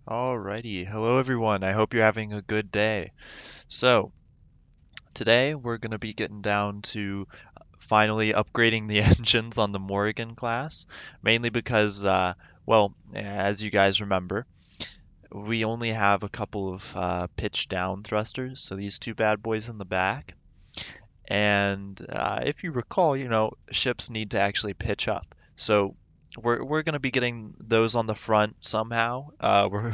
Alrighty, hello everyone. I hope you're having a good day. So, today we're going to be getting down to finally upgrading the engines on the Morrigan class, mainly because, well, as you guys remember, we only have a couple of pitch down thrusters, so these two bad boys in the back. And if you recall, ships need to actually pitch up. So, we're going to be getting those on the front somehow. We're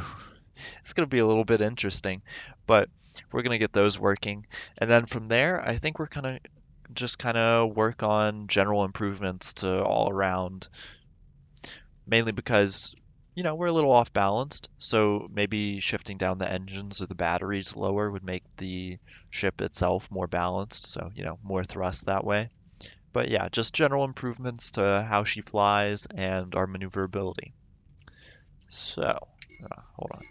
It's going to be a little bit interesting, but we're going to get those working. And then from there, I think we're kind of work on general improvements to all around, mainly because, we're a little off balanced. So maybe shifting down the engines or the batteries lower would make the ship itself more balanced. So, more thrust that way. But yeah, just general improvements to how she flies and our maneuverability. So, hold on.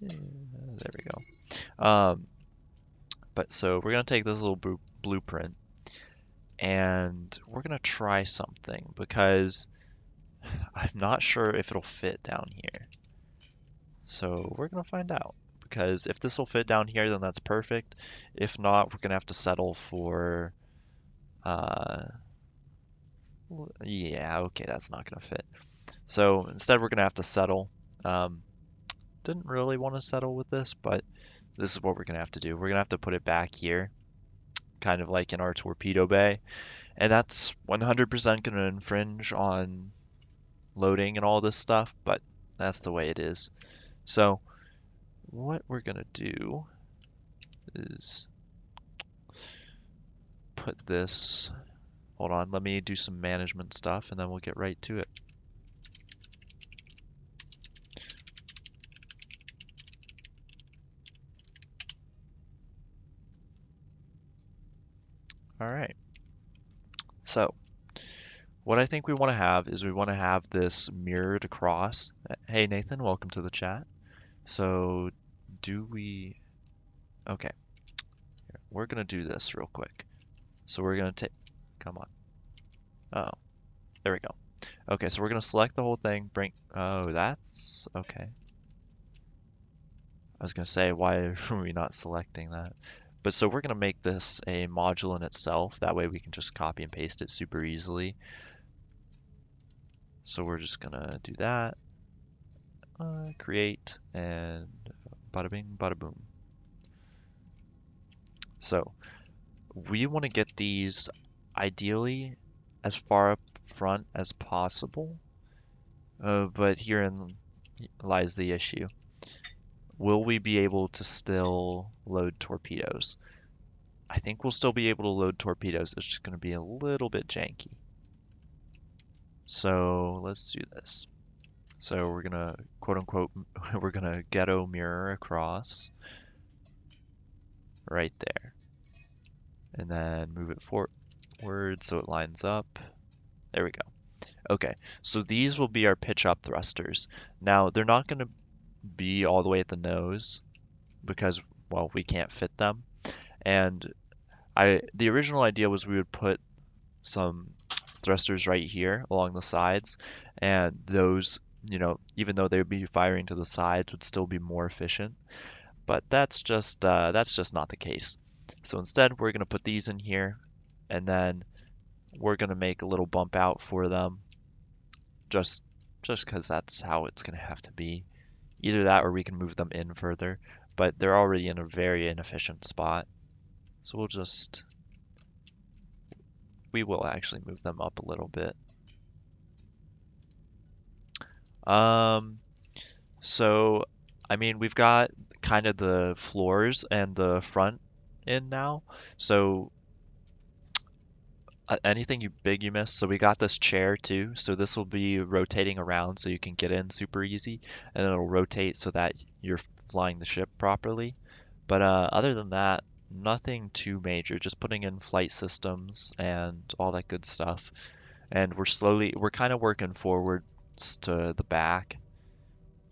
There we go. But so we're going to take this little blueprint and we're going to try something because I'm not sure if it'll fit down here. So we're going to find out because if this will fit down here, then that's perfect. If not, we're going to have to settle for, uh, yeah, okay, that's not going to fit. So instead, we're going to have to settle. Um, didn't really want to settle with this, but this is what we're going to have to do. We're going to have to put it back here, kind of like in our torpedo bay. And that's 100% going to infringe on loading and all this stuff, but that's the way it is. So what we're going to do is put this, hold on, let me do some management stuff and then we'll get right to it. All right. So what I think we want to have is we want to have this mirrored across. Hey Nathan, welcome to the chat. So do we, okay, we're going to do this real quick. So we're going to take, come on. Oh, there we go. Okay, so we're gonna select the whole thing, oh, that's, okay. I was gonna say, why are we not selecting that? But so we're gonna make this a module in itself. That way we can just copy and paste it super easily. So we're just gonna do that, create, and bada bing, bada boom. So we wanna get these ideally as far up front as possible. But herein lies the issue. Will we be able to still load torpedoes? I think we'll still be able to load torpedoes. It's just going to be a little bit janky. So let's do this. So we're going to quote unquote, we're going to ghetto mirror across right there. And then move it forward so it lines up. There we go. Okay, so these will be our pitch up thrusters. Now, they're not going to be all the way at the nose because, well, we can't fit them. And the original idea was we would put some thrusters right here along the sides, and those, even though they would be firing to the sides, would still be more efficient. But that's just not the case. So instead, we're gonna put these in here, and then we're gonna make a little bump out for them, just just because that's how it's gonna have to be. Either that, or we can move them in further. But they're already in a very inefficient spot, so we will actually move them up a little bit. Um, so, I mean, we've got kind of the floors and the front in now. So, anything big you missed? So we got this chair too. So this will be rotating around so you can get in super easy, and it'll rotate so that you're flying the ship properly. But other than that, nothing too major. Just putting in flight systems and all that good stuff. And we're kind of working forwards to the back,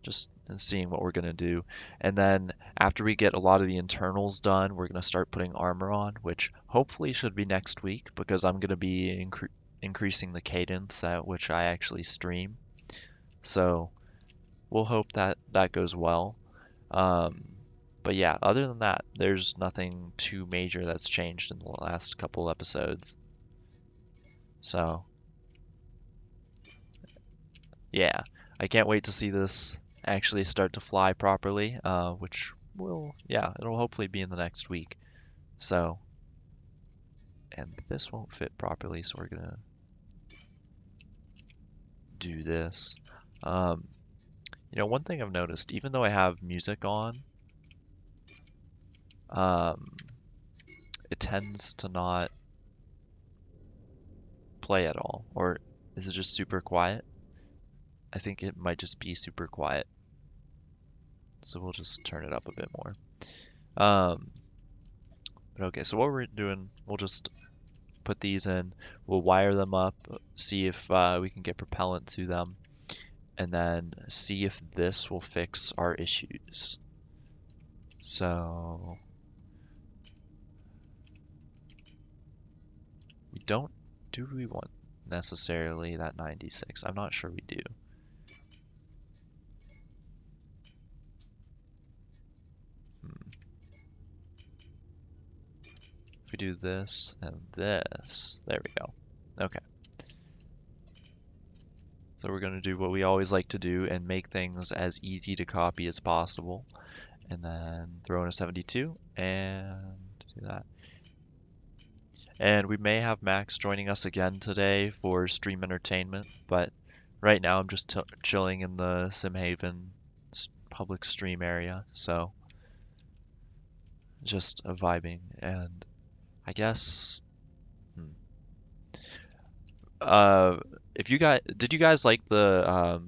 just seeing what we're going to do. And then after we get a lot of the internals done, we're going to start putting armor on, which hopefully should be next week because I'm going to be increasing the cadence at which I actually stream. So we'll hope that that goes well. Um, but yeah, other than that, there's nothing too major that's changed in the last couple episodes. So yeah, I can't wait to see this actually start to fly properly, which will, yeah, it'll hopefully be in the next week. So, and this won't fit properly, so we're gonna do this. Um, one thing I've noticed, even though I have music on, um, it tends to not play at all. Or is it just super quiet? I think it might just be super quiet. So we'll just turn it up a bit more. Um, but okay, so what we're doing, we'll just put these in, we'll wire them up, see if we can get propellant to them, and then see if this will fix our issues. So we don't, do we want necessarily that 96? I'm not sure we do. If we do this and this, there we go. Okay. So we're going to do what we always like to do and make things as easy to copy as possible. And then throw in a 72 and do that. And we may have Max joining us again today for stream entertainment, but right now I'm just chilling in the Simhaven public stream area, so just vibing. And I guess, hmm, uh, if you guys, did you guys like the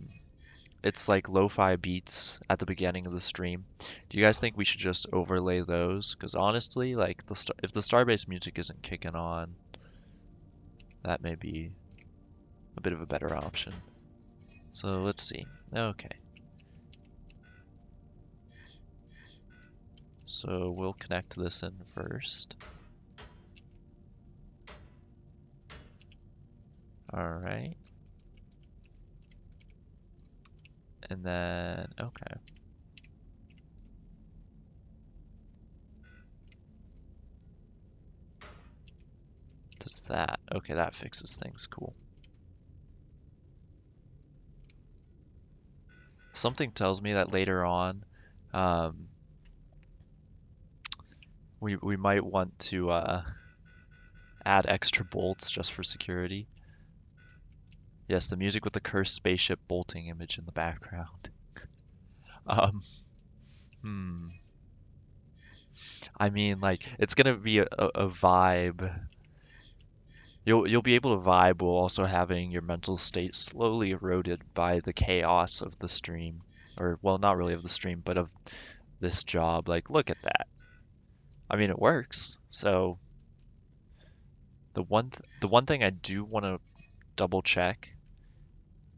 it's like lo-fi beats at the beginning of the stream? Do you guys think we should just overlay those? Because honestly, like if the Starbase music isn't kicking on, that may be a bit of a better option. So let's see. Okay. So we'll connect this in first. All right. And then, okay. Does that? Okay, that fixes things. Cool. Something tells me that later on, um, we might want to add extra bolts just for security. Yes, the music with the cursed spaceship bolting image in the background. Um, hmm. I mean, like, it's gonna be a vibe. You'll be able to vibe while also having your mental state slowly eroded by the chaos of the stream. Or, well, not really of the stream, but of this job. Like, look at that. I mean, it works. So the one thing I do want to double check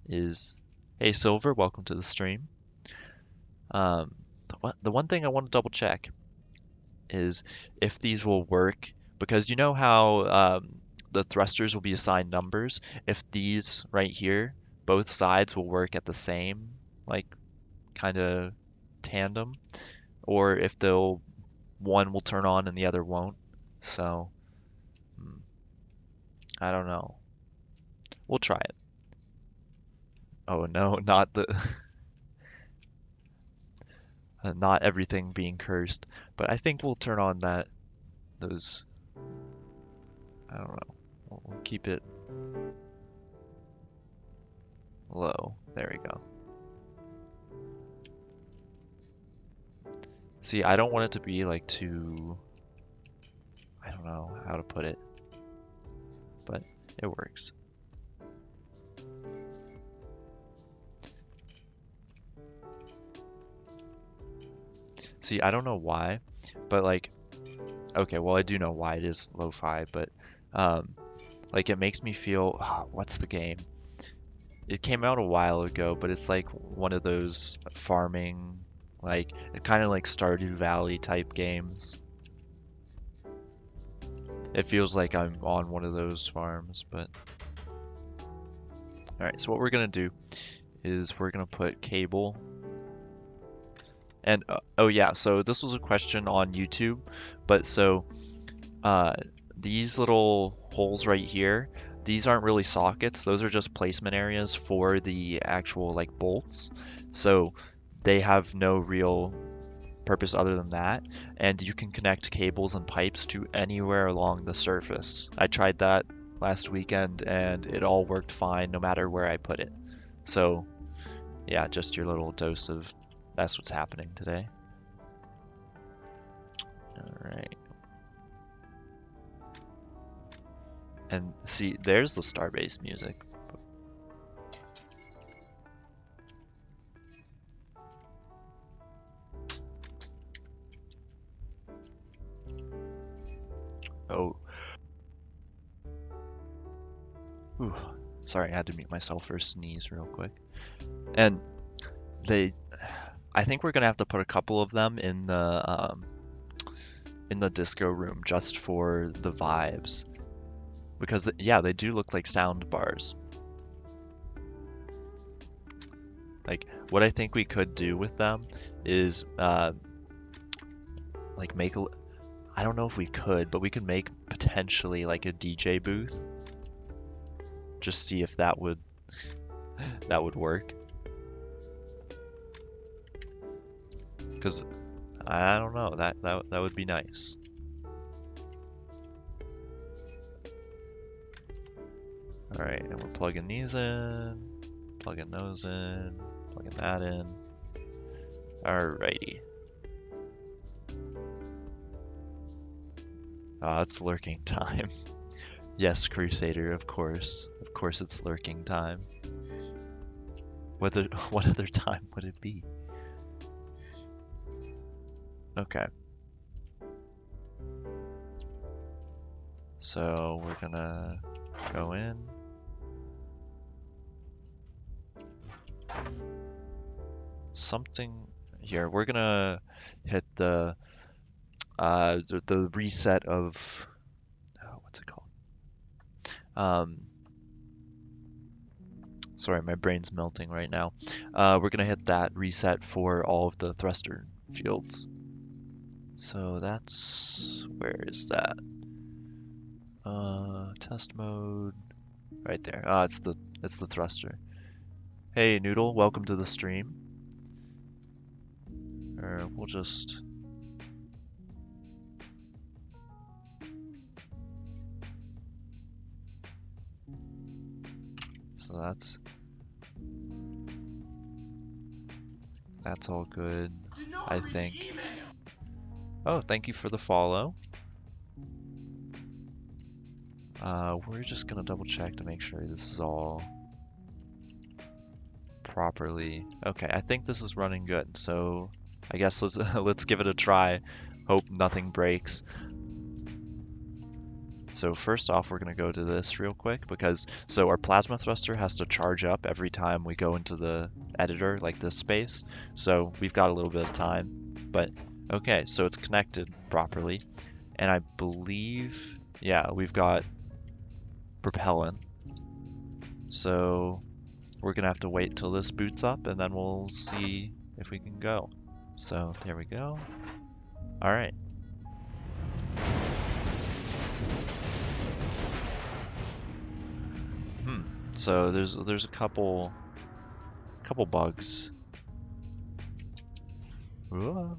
is, hey Silver, welcome to the stream. The one thing I want to double check is if these will work, because you know how the thrusters will be assigned numbers. If these right here, both sides will work at the same, like, kind of tandem, or if one will turn on and the other won't. So I don't know. We'll try it. Oh no, not the not everything being cursed, but I think we'll turn on those. I don't know. We'll keep it low. There we go. See, I don't want it to be like too, I don't know how to put it, but it works. See, I don't know why, but like, okay, well, I do know why it is lo-fi, but like it makes me feel, what's the game? It came out a while ago, but it's like one of those farming, like kind of like Stardew Valley type games. It feels like I'm on one of those farms, but all right. So what we're gonna do is we're gonna put cable And oh yeah, so this was a question on YouTube, but so uh, these little holes right here, these aren't really sockets. Those are just placement areas for the actual like bolts. So they have no real purpose other than that. And you can connect cables and pipes to anywhere along the surface. I tried that last weekend and it all worked fine no matter where I put it. So yeah, just your little dose of that's what's happening today. All right. And see, there's the Starbase music. Oh, ooh, sorry, I had to mute myself for a sneeze real quick. And they, I think we're gonna have to put a couple of them in the disco room just for the vibes, because yeah, they do look like sound bars. Like what I think we could do with them is like make a, I don't know if we could, but we could make potentially like a DJ booth. Just see if that would work. Because I don't know, that would be nice. All right, and we're plugging these in, plugging those in, plugging that in. Alrighty. It's lurking time. Yes, Crusader, of course. Of course it's lurking time. What other time would it be? Okay. So we're gonna go in. Something here. We're gonna hit the reset of what's it called? Sorry, my brain's melting right now. We're gonna hit that reset for all of the thruster fields. So that's, where is that? Test mode, right there. It's the thruster. Hey Noodle, welcome to the stream. Or we'll just. So that's all good, I think. Oh, thank you for the follow. We're just gonna double check to make sure this is all properly. Okay, I think this is running good. So I guess let's give it a try. Hope nothing breaks. So first off, we're gonna go to this real quick because so our plasma thruster has to charge up every time we go into the editor, like this space. So we've got a little bit of time, but okay, so it's connected properly. And I believe, yeah, we've got propellant. So we're gonna have to wait till this boots up and then we'll see if we can go. So there we go. All right. So there's a couple bugs. Ooh. Are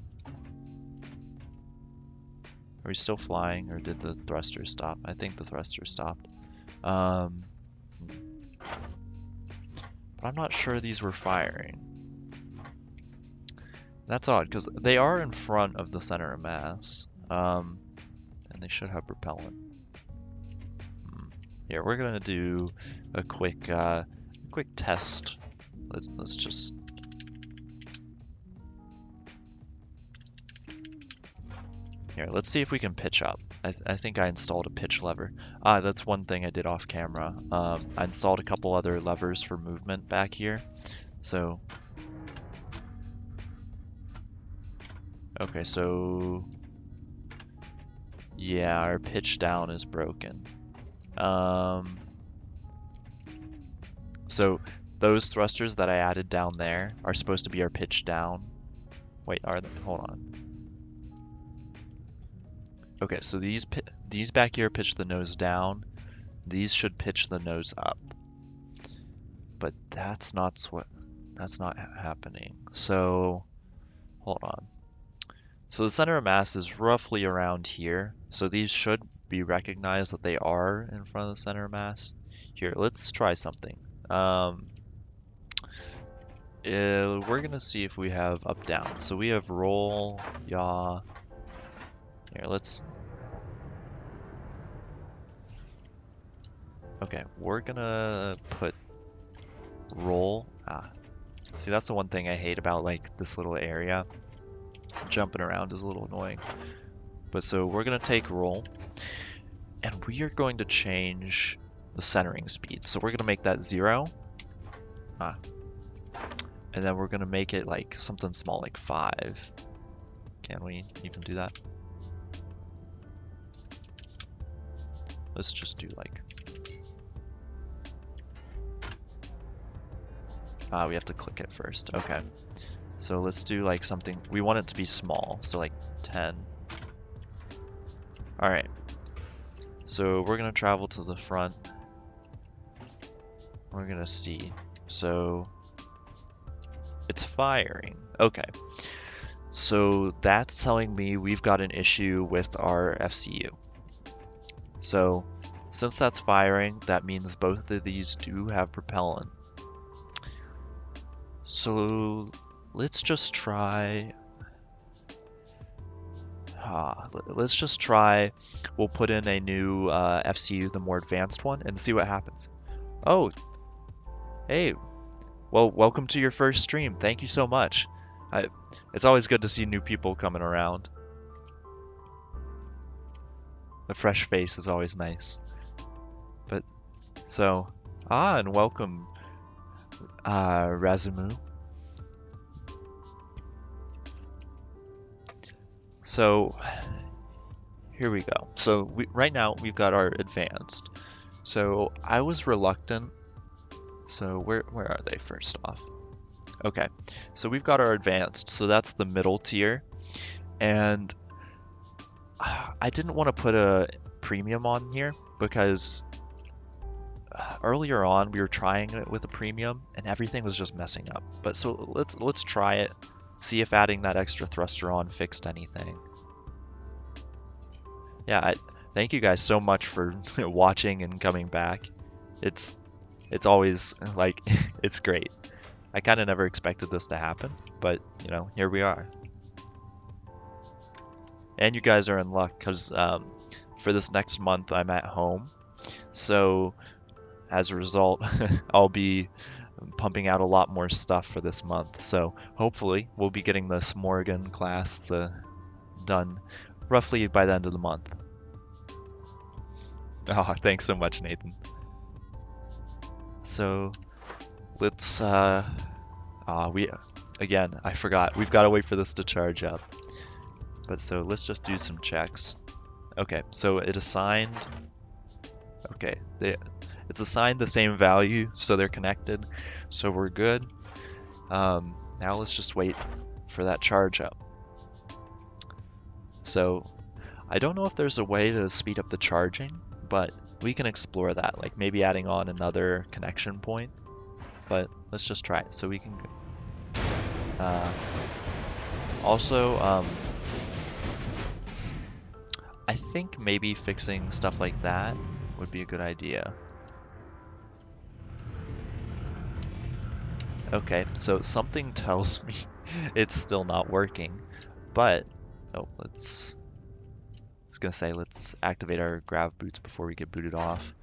we still flying, or did the thruster stop? I think the thruster stopped. But I'm not sure these were firing. That's odd, because they are in front of the center of mass. And they should have propellant. Here, we're gonna do a quick test. Let's just. Here, let's see if we can pitch up. I think I installed a pitch lever. That's one thing I did off camera. I installed a couple other levers for movement back here. So. Okay, so. Yeah, our pitch down is broken. So those thrusters that I added down there are supposed to be our pitch down. Wait, are they? Hold on. Okay, so these back here pitch the nose down. These should pitch the nose up. But that's not happening. So hold on. So the center of mass is roughly around here. So these should be recognized that they are in front of the center of mass. Here, let's try something. We're gonna see if we have up down. So we have roll, yaw. Here, let's. Okay, we're gonna put roll. See, that's the one thing I hate about like this little area. Jumping around is a little annoying. But so we're gonna take roll, and we are going to change the centering speed. So we're gonna make that 0. And then we're gonna make it like something small, like 5. Can we even do that? Let's just do like... we have to click it first. Okay. So let's do like something, we want it to be small, so like 10. Alright. So we're gonna travel to the front. We're gonna see. So it's firing. Okay. So that's telling me we've got an issue with our FCU. So since that's firing, that means both of these do have propellant. So let's just try. Let's just try. We'll put in a new FCU, the more advanced one, and see what happens. Oh, hey. Well, welcome to your first stream. Thank you so much. It's always good to see new people coming around. The fresh face is always nice. But so, and welcome, Razumu. So here we go. So right now we've got our advanced. So I was reluctant. So where are they first off? Okay, so we've got our advanced. So that's the middle tier. And I didn't want to put a premium on here because earlier on we were trying it with a premium and everything was just messing up. But so let's try it. See if adding that extra thruster on fixed anything. Yeah, thank you guys so much for watching and coming back. It's always like it's great. I kind of never expected this to happen, but you know, here we are. And you guys are in luck because for this next month I'm at home, so as a result I'll be pumping out a lot more stuff for this month. So hopefully we'll be getting this Morrigan class done roughly by the end of the month. Oh, thanks so much, Nathan. So let's I forgot. We've got to wait for this to charge up. But so let's just do some checks. Okay, so it assigned. Okay, it's assigned the same value, so they're connected. So we're good. Now let's just wait for that charge up. So I don't know if there's a way to speed up the charging, but we can explore that, like maybe adding on another connection point. But let's just try it. So we can also I think maybe fixing stuff like that would be a good idea. Okay, so something tells me it's still not working, but let's activate our grav boots before we get booted off.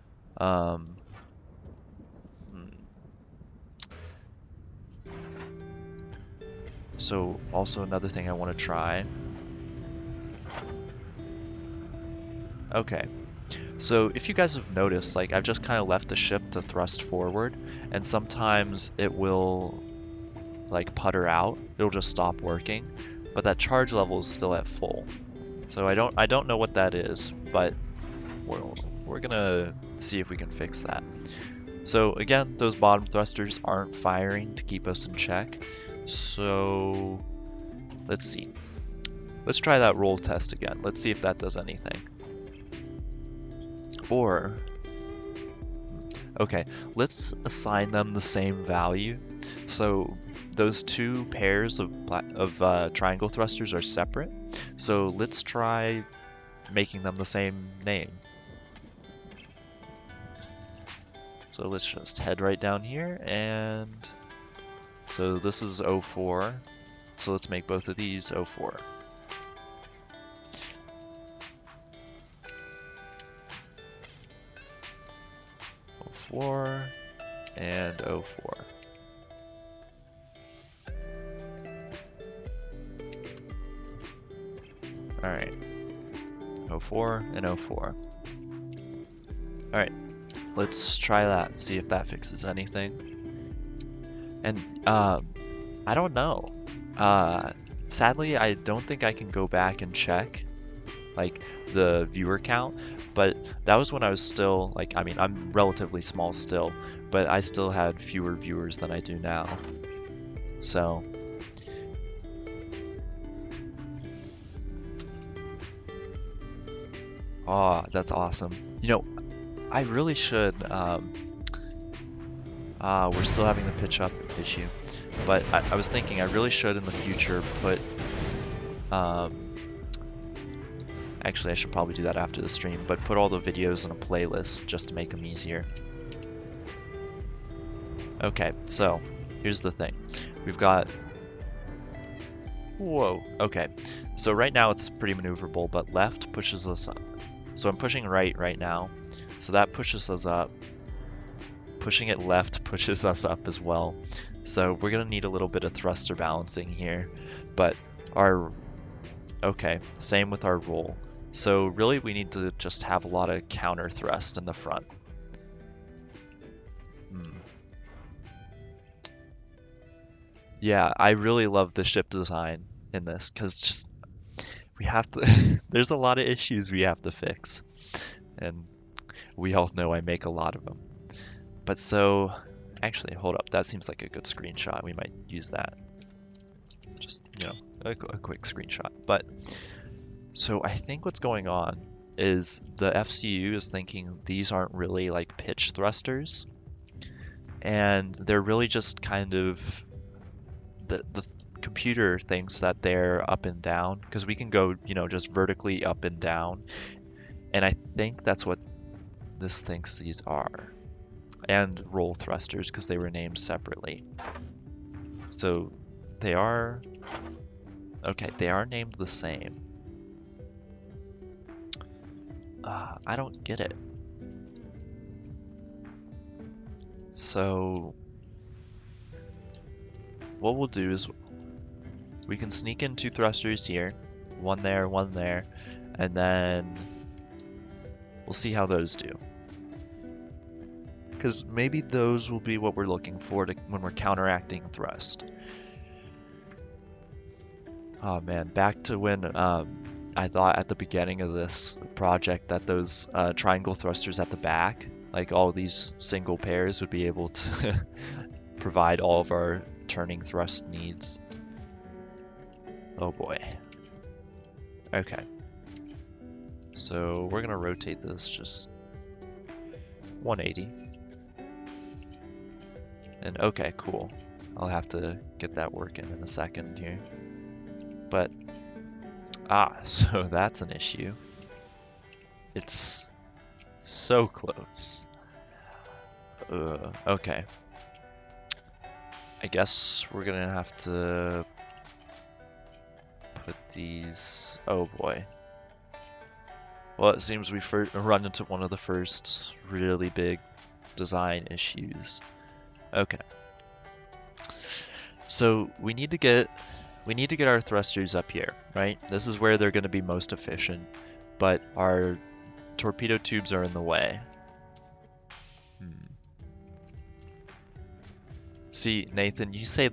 So also another thing I want to try. Okay, so if you guys have noticed, like I've just kind of left the ship to thrust forward, and sometimes it will like putter out. It'll just stop working, but that charge level is still at full. So I don't know what that is, but we're gonna see if we can fix that. So again, those bottom thrusters aren't firing to keep us in check. So Let's see. Let's try that roll test again. Let's see if that does anything. Or, okay, let's assign them the same value. So those two pairs of triangle thrusters are separate. So let's try making them the same name. So let's just head right down here, and so this is 04. So let's make both of these 04. And 04. Alright. 04 and 04. Alright, let's try that, see if that fixes anything. And I don't know. Sadly, I don't think I can go back and check like the viewer count, but that was when I was still like, I mean, I'm relatively small still, but I still had fewer viewers than I do now. So oh, that's awesome. You know, I really should we're still having the pitch up issue, but I was thinking I really should in the future put actually, I should probably do that after the stream, but put all the videos in a playlist just to make them easier. Okay, so here's the thing. We've got... Whoa, okay. So right now it's pretty maneuverable, but left pushes us up. So I'm pushing right now. So that pushes us up. Pushing it left pushes us up as well. So we're gonna need a little bit of thruster balancing here, but our... Okay, same with our roll. So really we need to just have a lot of counter thrust in the front. Yeah, I really love the ship design in this because just we have to there's a lot of issues we have to fix. And we all know I make a lot of them. But so actually hold up, that seems like a good screenshot. We might use that. Just, you know, a quick screenshot. But so I think what's going on is the FCU is thinking these aren't really like pitch thrusters, and they're really just kind of the computer thinks that they're up and down because we can go, you know, just vertically up and down, and I think that's what this thinks these are, and roll thrusters because they were named separately. So they are okay. They are named the same. I don't get it. So what we'll do is we can sneak in two thrusters here, one there, and then we'll see how those do. Because maybe those will be what we're looking for when we're counteracting thrust. Oh man, back to when I thought at the beginning of this project that those triangle thrusters at the back, like all these single pairs, would be able to provide all of our turning thrust needs. Oh boy. Okay. So we're gonna rotate this just 180. And okay, cool. I'll have to get that working in a second here. But so that's an issue. It's so close. Okay. I guess we're gonna have to put these... Oh boy. Well, it seems we've run into one of the first really big design issues. Okay. So we need to get our thrusters up here, right? This is where they're going to be most efficient, but our torpedo tubes are in the way. See, Nathan, you say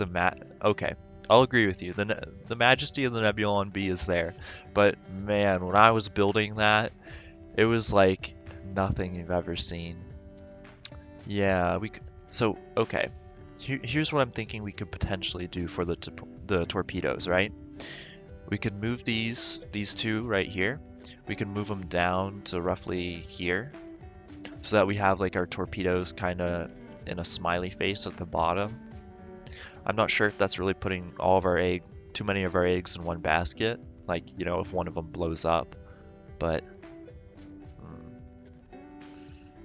okay, I'll agree with you. The majesty of the Nebulon B is there, but man, when I was building that, it was like nothing you've ever seen. Yeah, so okay. Here's what I'm thinking we could potentially do for the torpedoes, right? We can move these two right here. We can move them down to roughly here so that we have like our torpedoes kind of in a smiley face at the bottom. I'm not sure if that's really putting too many of our eggs in one basket, like, you know, if one of them blows up, but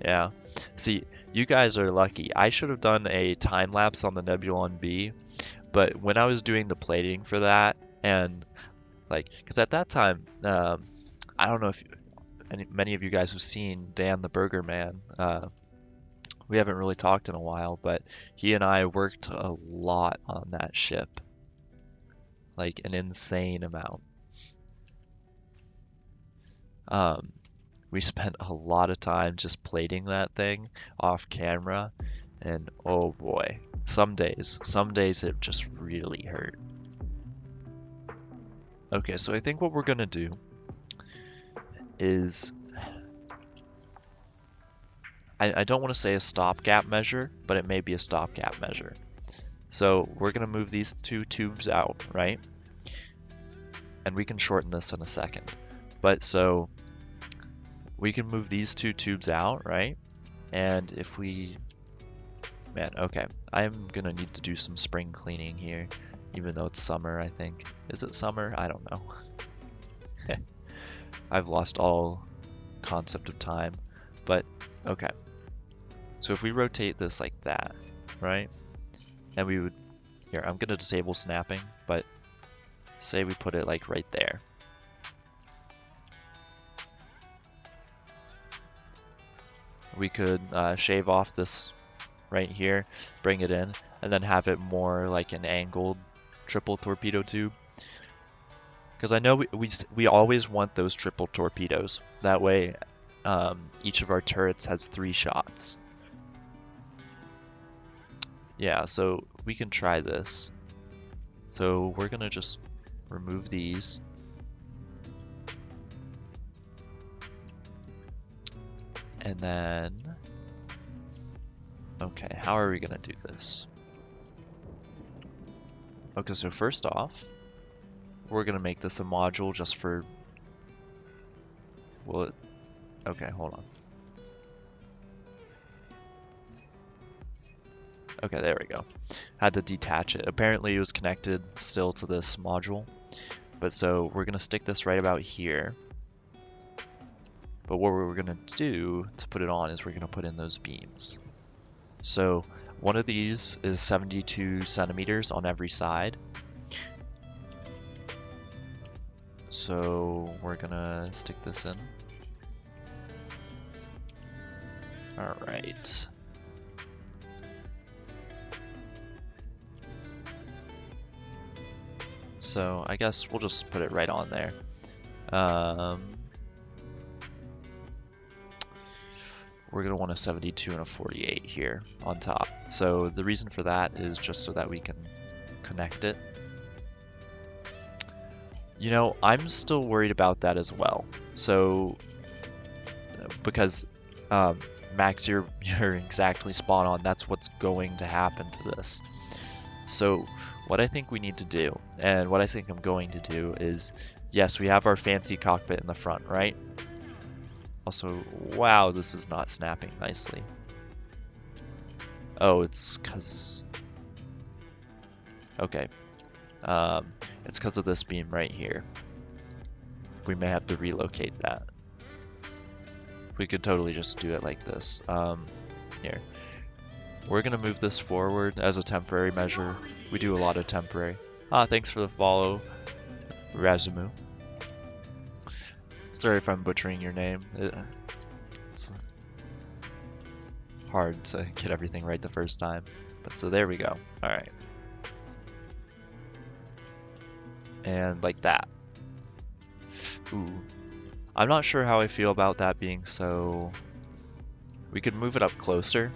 yeah. See, you guys are lucky. I should have done a time lapse on the Nebulon B, but when I was doing the plating for that, and like, because at that time, I don't know if many of you guys have seen Dan the Burger Man. We haven't really talked in a while, but he and I worked a lot on that ship, like an insane amount. Um, we spent a lot of time just plating that thing off camera, and oh boy, some days it just really hurt. Okay, so I think what we're gonna do is, I don't want to say a stopgap measure, but it may be a stopgap measure. So we're gonna move these two tubes out, right? And we can shorten this in a second. But so we can move these two tubes out, right? And if we, man, okay, I'm gonna need to do some spring cleaning here, even though it's summer, I think. Is it summer? I don't know. I've lost all concept of time, but okay. So if we rotate this like that, right? And we would, here, I'm gonna disable snapping, but say we put it like right there. We could shave off this right here, bring it in, and then have it more like an angled triple torpedo tube. Because I know we always want those triple torpedoes. That way, each of our turrets has 3 shots. Yeah, so we can try this. So we're gonna just remove these. And then, okay, how are we gonna do this? Okay, so first off, we're gonna make this a module just for, okay, hold on. Okay, there we go. Had to detach it. Apparently it was connected still to this module. But so we're gonna stick this right about here. But what we're gonna do to put it on is we're gonna put in those beams. So one of these is 72 centimeters on every side. So we're gonna stick this in. All right. So I guess we'll just put it right on there. We're gonna want a 72 and a 48 here on top. So the reason for that is just so that we can connect it. You know, I'm still worried about that as well. So, because Max, you're exactly spot on. That's what's going to happen to this. So what I think we need to do, and what I think I'm going to do is, yes, we have our fancy cockpit in the front, right? Also, wow, this is not snapping nicely. Oh, it's because, okay. It's because of this beam right here. We may have to relocate that. We could totally just do it like this. Here. We're gonna move this forward as a temporary measure. We do a lot of temporary. Thanks for the follow, Razumu. Sorry if I'm butchering your name. It's hard to get everything right the first time. But so there we go. Alright. And like that. Ooh. I'm not sure how I feel about that being so... We could move it up closer.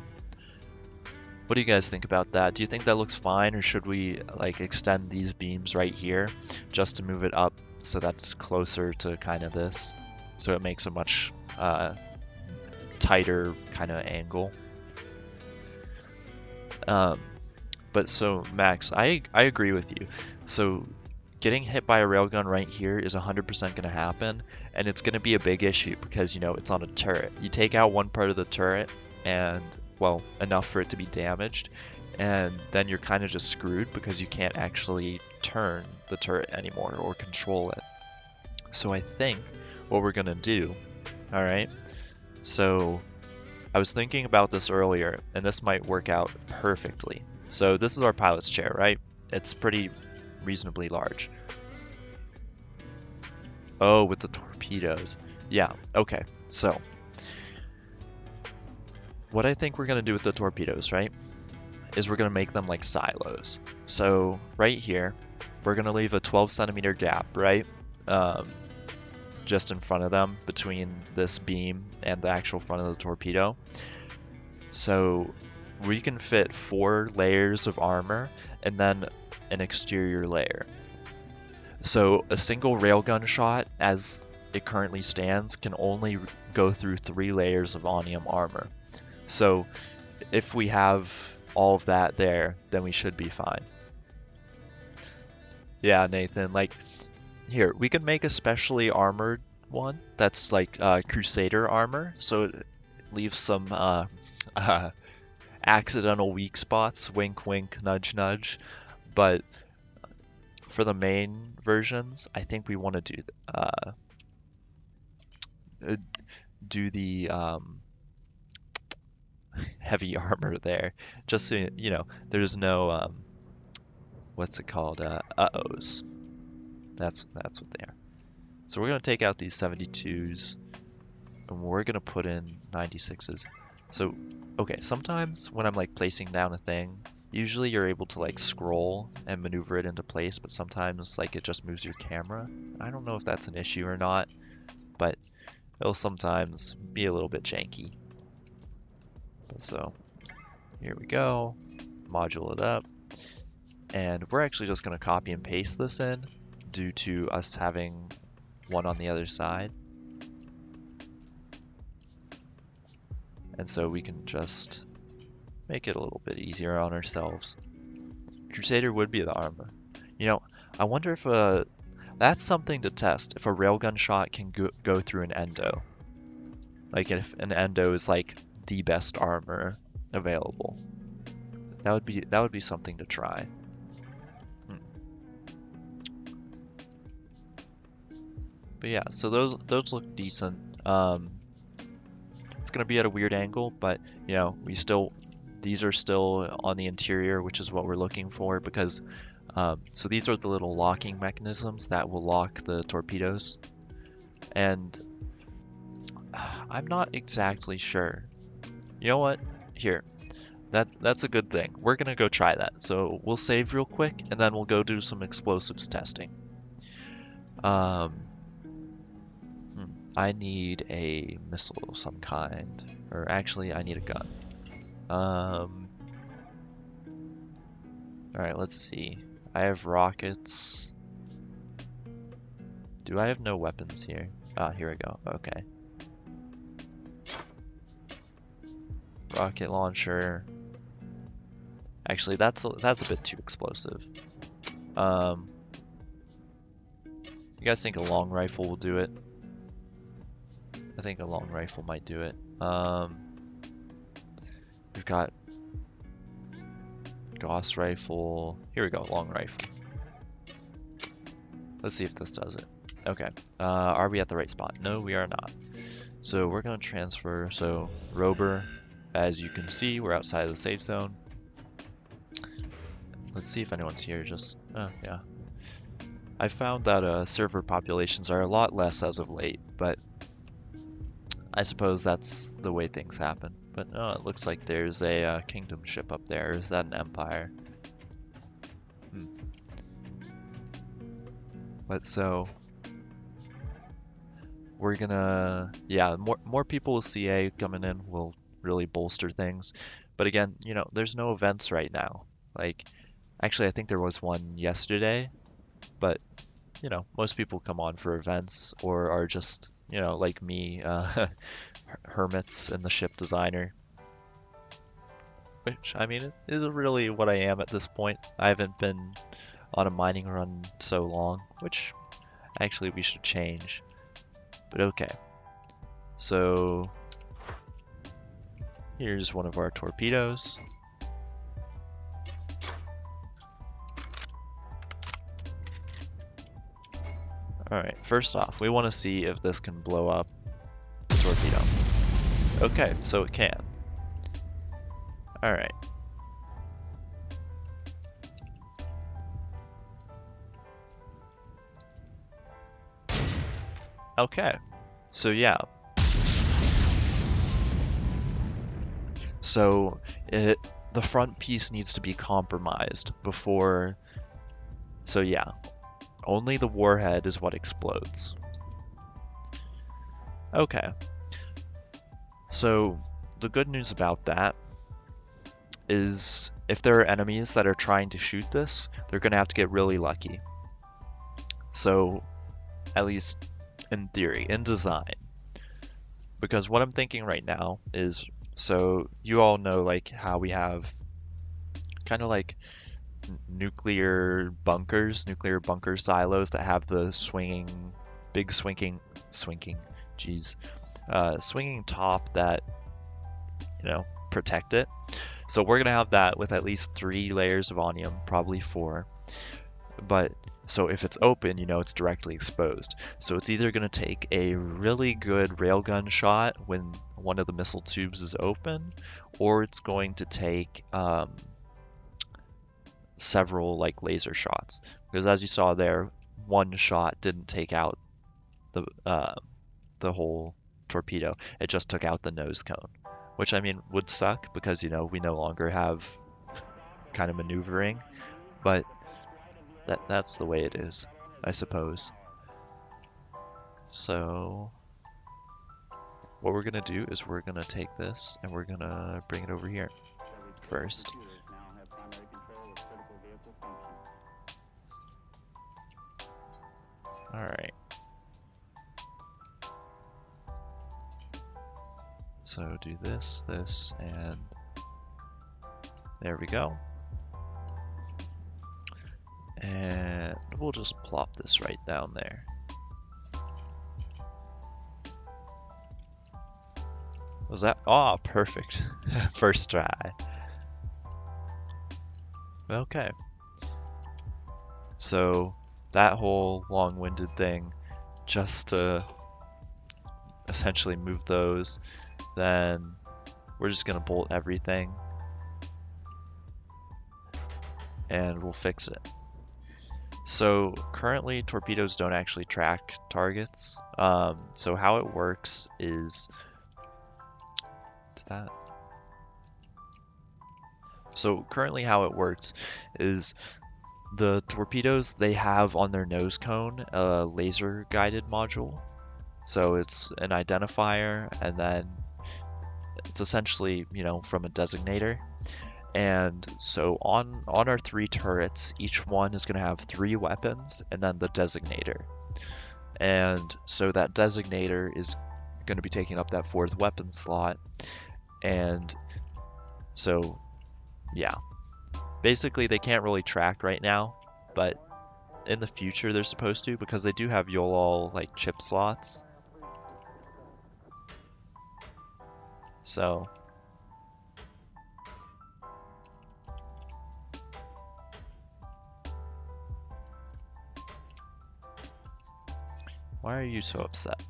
What do you guys think about that? Do you think that looks fine, or should we like extend these beams right here just to move it up so that it's closer to kind of this, so it makes a much tighter kind of angle? But so Max, I agree with you. So getting hit by a railgun right here is 100% going to happen, and it's going to be a big issue because, you know, it's on a turret. You take out one part of the turret and, well, enough for it to be damaged, and then you're kind of just screwed because you can't actually turn the turret anymore or control it. So I think what we're going to do, all right, so I was thinking about this earlier, and this might work out perfectly. So this is our pilot's chair, right? It's pretty reasonably large. Oh, with the torpedoes. Yeah, okay. So, what I think we're going to do with the torpedoes, right, is we're going to make them like silos. So, right here, we're going to leave a 12 centimeter gap, right? Um, just in front of them between this beam and the actual front of the torpedo. So, we can fit 4 layers of armor and then an exterior layer. So a single railgun shot, as it currently stands, can only go through 3 layers of onium armor. So if we have all of that there, then we should be fine. Yeah, Nathan, like, here, we can make a specially armored one that's like Crusader armor, so it leaves some uh, accidental weak spots, wink wink, nudge nudge, but for the main versions, I think we want to uh, do the heavy armor there, just so you know, there's no what's it called? Uh-ohs. That's what they are. So we're gonna take out these 72s, and we're gonna put in 96s. So, okay, sometimes when I'm like placing down a thing, usually you're able to like scroll and maneuver it into place, but sometimes like it just moves your camera. I don't know if that's an issue or not, but it'll sometimes be a little bit janky. So here we go, module it up, and we're actually just going to copy and paste this in due to us having one on the other side. And so we can just make it a little bit easier on ourselves. Crusader would be the armor. You know, I wonder if that's something to test, if a railgun shot can go through an endo. Like if an endo is like the best armor available. That would be something to try. But yeah, so those look decent. It's gonna be at a weird angle, but you know, these are still on the interior, which is what we're looking for because so these are the little locking mechanisms that will lock the torpedoes, and I'm not exactly sure. You know what? Here, that's a good thing. We're gonna go try that. So we'll save real quick, and then we'll go do some explosives testing. I need a missile of some kind, or actually, I need a gun. All right, let's see. I have rockets. Do I have no weapons here? Ah, here we go. Okay. Rocket launcher. Actually, that's a bit too explosive. You guys think a long rifle will do it? I think a long rifle might do it. We've got Gauss rifle. Here we go, long rifle. Let's see if this does it. Okay. Are we at the right spot? No, we are not. So we're gonna transfer. So Rober, as you can see, we're outside of the safe zone. Let's see if anyone's here. Just yeah. I found that server populations are a lot less as of late, but I suppose that's the way things happen. But it looks like there's a kingdom ship up there. Is that an empire? But so we're gonna, yeah, more people with CA coming in will really bolster things. But again, you know, there's no events right now. Like, actually, I think there was one yesterday, but you know, most people come on for events or are just, you know, like me, hermits in the ship designer. Which, I mean, it is really what I am at this point. I haven't been on a mining run so long, which actually we should change. But okay. So here's one of our torpedoes. Alright, first off, we want to see if this can blow up the torpedo. Okay, so it can. Alright. Okay, so yeah. So the front piece needs to be compromised before. So yeah, only the warhead is what explodes. Okay. So the good news about that is if there are enemies that are trying to shoot this, they're going to have to get really lucky. So at least in theory, in design. Because what I'm thinking right now is, so you all know like how we have kind of like nuclear bunkers, nuclear bunker silos that have the big swinging top that, protect it. So we're gonna have that with at least 3 layers of onium, probably 4. But so if it's open, it's directly exposed. So it's either gonna take a really good railgun shot when one of the missile tubes is open, or it's going to take several like laser shots, because as you saw there, one shot didn't take out the whole torpedo. It just took out the nose cone, which I mean would suck because we no longer have kind of maneuvering, but that's the way it is, I suppose. So what we're gonna do is we're gonna take this and we're gonna bring it over here first. All right. So do this, and there we go. And we'll just plop this right down there. Was that? Oh, perfect. First try. Okay. So that whole long-winded thing, just to essentially move those, then we're just gonna bolt everything and we'll fix it. So currently torpedoes don't actually track targets. So how it works is the torpedoes, they have on their nose cone a laser guided module. So it's an identifier, and then it's essentially, from a designator. And so on our 3 turrets, each one is going to have 3 weapons and then the designator. And so that designator is going to be taking up that 4th weapon slot. And so, yeah. Basically, they can't really track right now, but in the future they're supposed to, because they do have YOLOL like chip slots. So why are you so upset?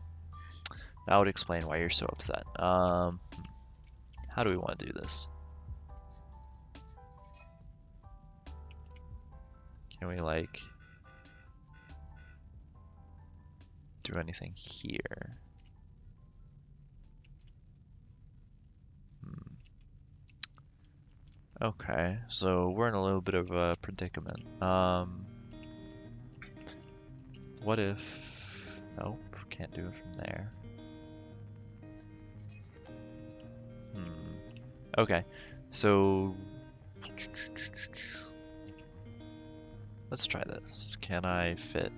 That would explain why you're so upset. How do we want to do this? Can we like do anything here? Okay, so we're in a little bit of a predicament. What if... Nope, can't do it from there. Okay, so... Let's try this. Can I fit?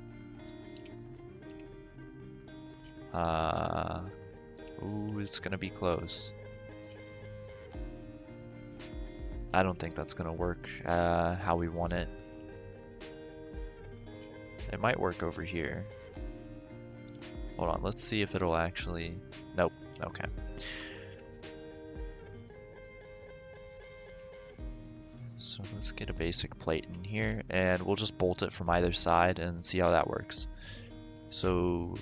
Ooh, it's gonna be close. I don't think that's gonna work how we want it. It might work over here. Hold on, let's see if it'll actually... Nope, okay. So let's get a basic plate in here, and we'll just bolt it from either side and see how that works. So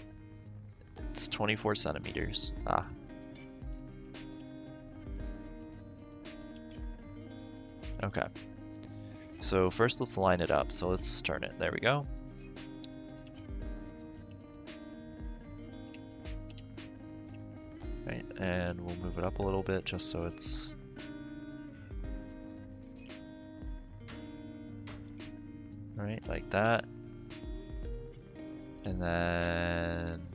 it's 24 centimeters. Ah. Okay. So first let's line it up. So let's turn it. There we go. Right, and we'll move it up a little bit just so it's... Right, like that. And then...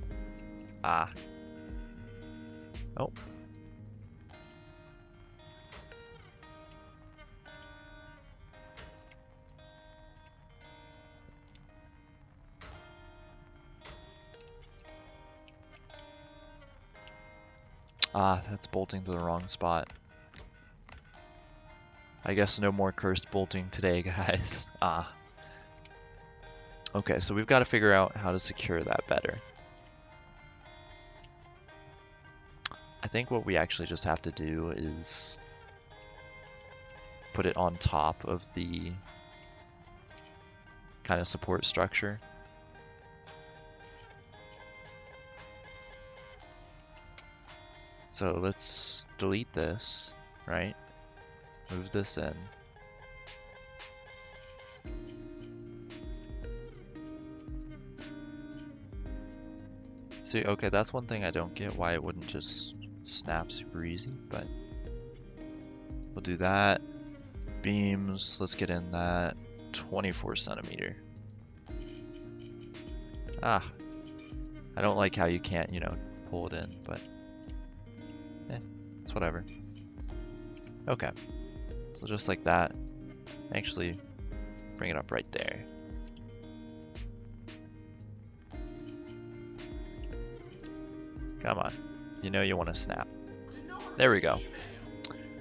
Ah. Oh. Ah, that's bolting to the wrong spot. I guess no more cursed bolting today, guys. Ah. Okay, so we've got to figure out how to secure that better. I think what we actually just have to do is put it on top of the kind of support structure. So let's delete this, right? Move this in. See, okay, that's one thing I don't get, why it wouldn't just snap super easy, but we'll do that. Beams, let's get in that 24 centimeter. Ah, I don't like how you can't, you know, pull it in, but it's whatever. Okay, so just like that, actually bring it up right there. Come on, you know you want to snap. There we go.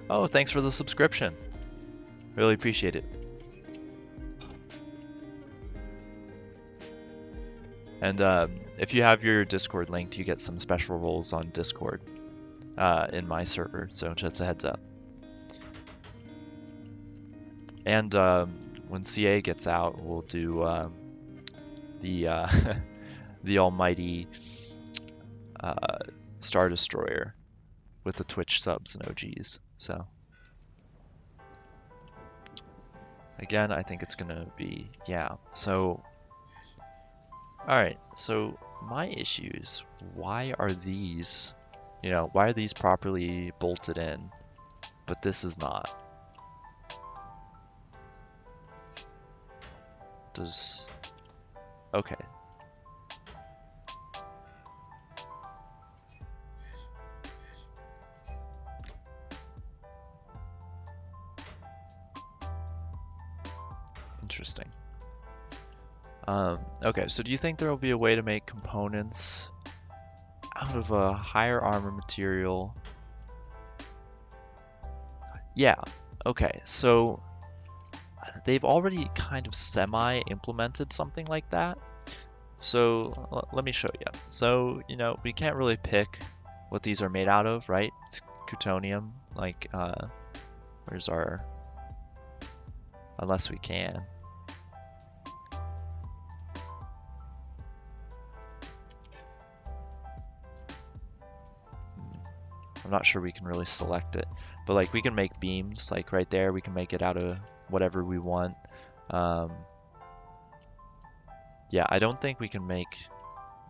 Oh, thanks for the subscription. Really appreciate it. And if you have your Discord linked, you get some special roles on Discord in my server, so just a heads up. And when CA gets out, we'll do the the almighty Star Destroyer with the Twitch subs and OGs. So again, I think it's gonna be, yeah. So all right, so my issues, why are these, you know, why are these properly bolted in, but this is not? Does, okay. Interesting. Okay, so do you think there will be a way to make components out of a higher armor material? Yeah, okay, so they've already kind of semi-implemented something like that. So let me show you. So, you know, we can't really pick what these are made out of, right? It's Cutonium, like, where's our, unless we can. I'm not sure we can really select it, but like we can make beams, like right there, we can make it out of whatever we want. Yeah, I don't think we can make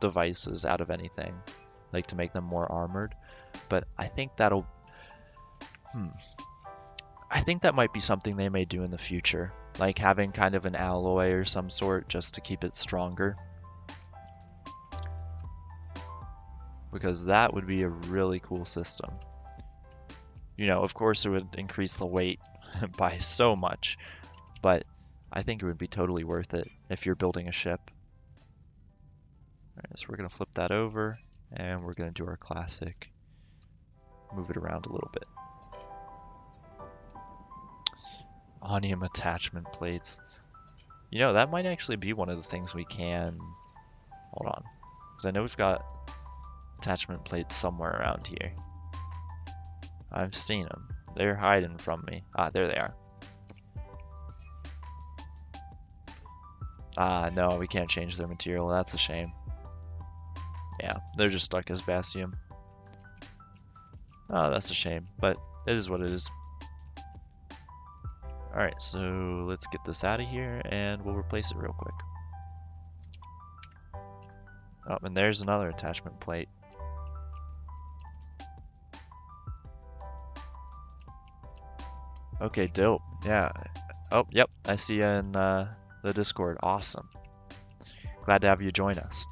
devices out of anything, like to make them more armored, but I think that'll, I think that might be something they may do in the future, like having kind of an alloy or some sort just to keep it stronger. Because that would be a really cool system. You know, of course it would increase the weight by so much, but I think it would be totally worth it if you're building a ship. All right, so we're gonna flip that over and we're gonna do our classic, move it around a little bit. Onium attachment plates. You know, that might actually be one of the things we can... Hold on. Because I know we've got attachment plates somewhere around here. I've seen them. They're hiding from me. Ah, there they are. Ah, no, we can't change their material. That's a shame. Yeah, they're just stuck as Bastium. Oh, that's a shame, but it is what it is. Alright, so let's get this out of here, and we'll replace it real quick. Oh, and there's another attachment plate. Okay, dope. Yeah. Oh, yep, I see you in the Discord. Awesome. Glad to have you join us.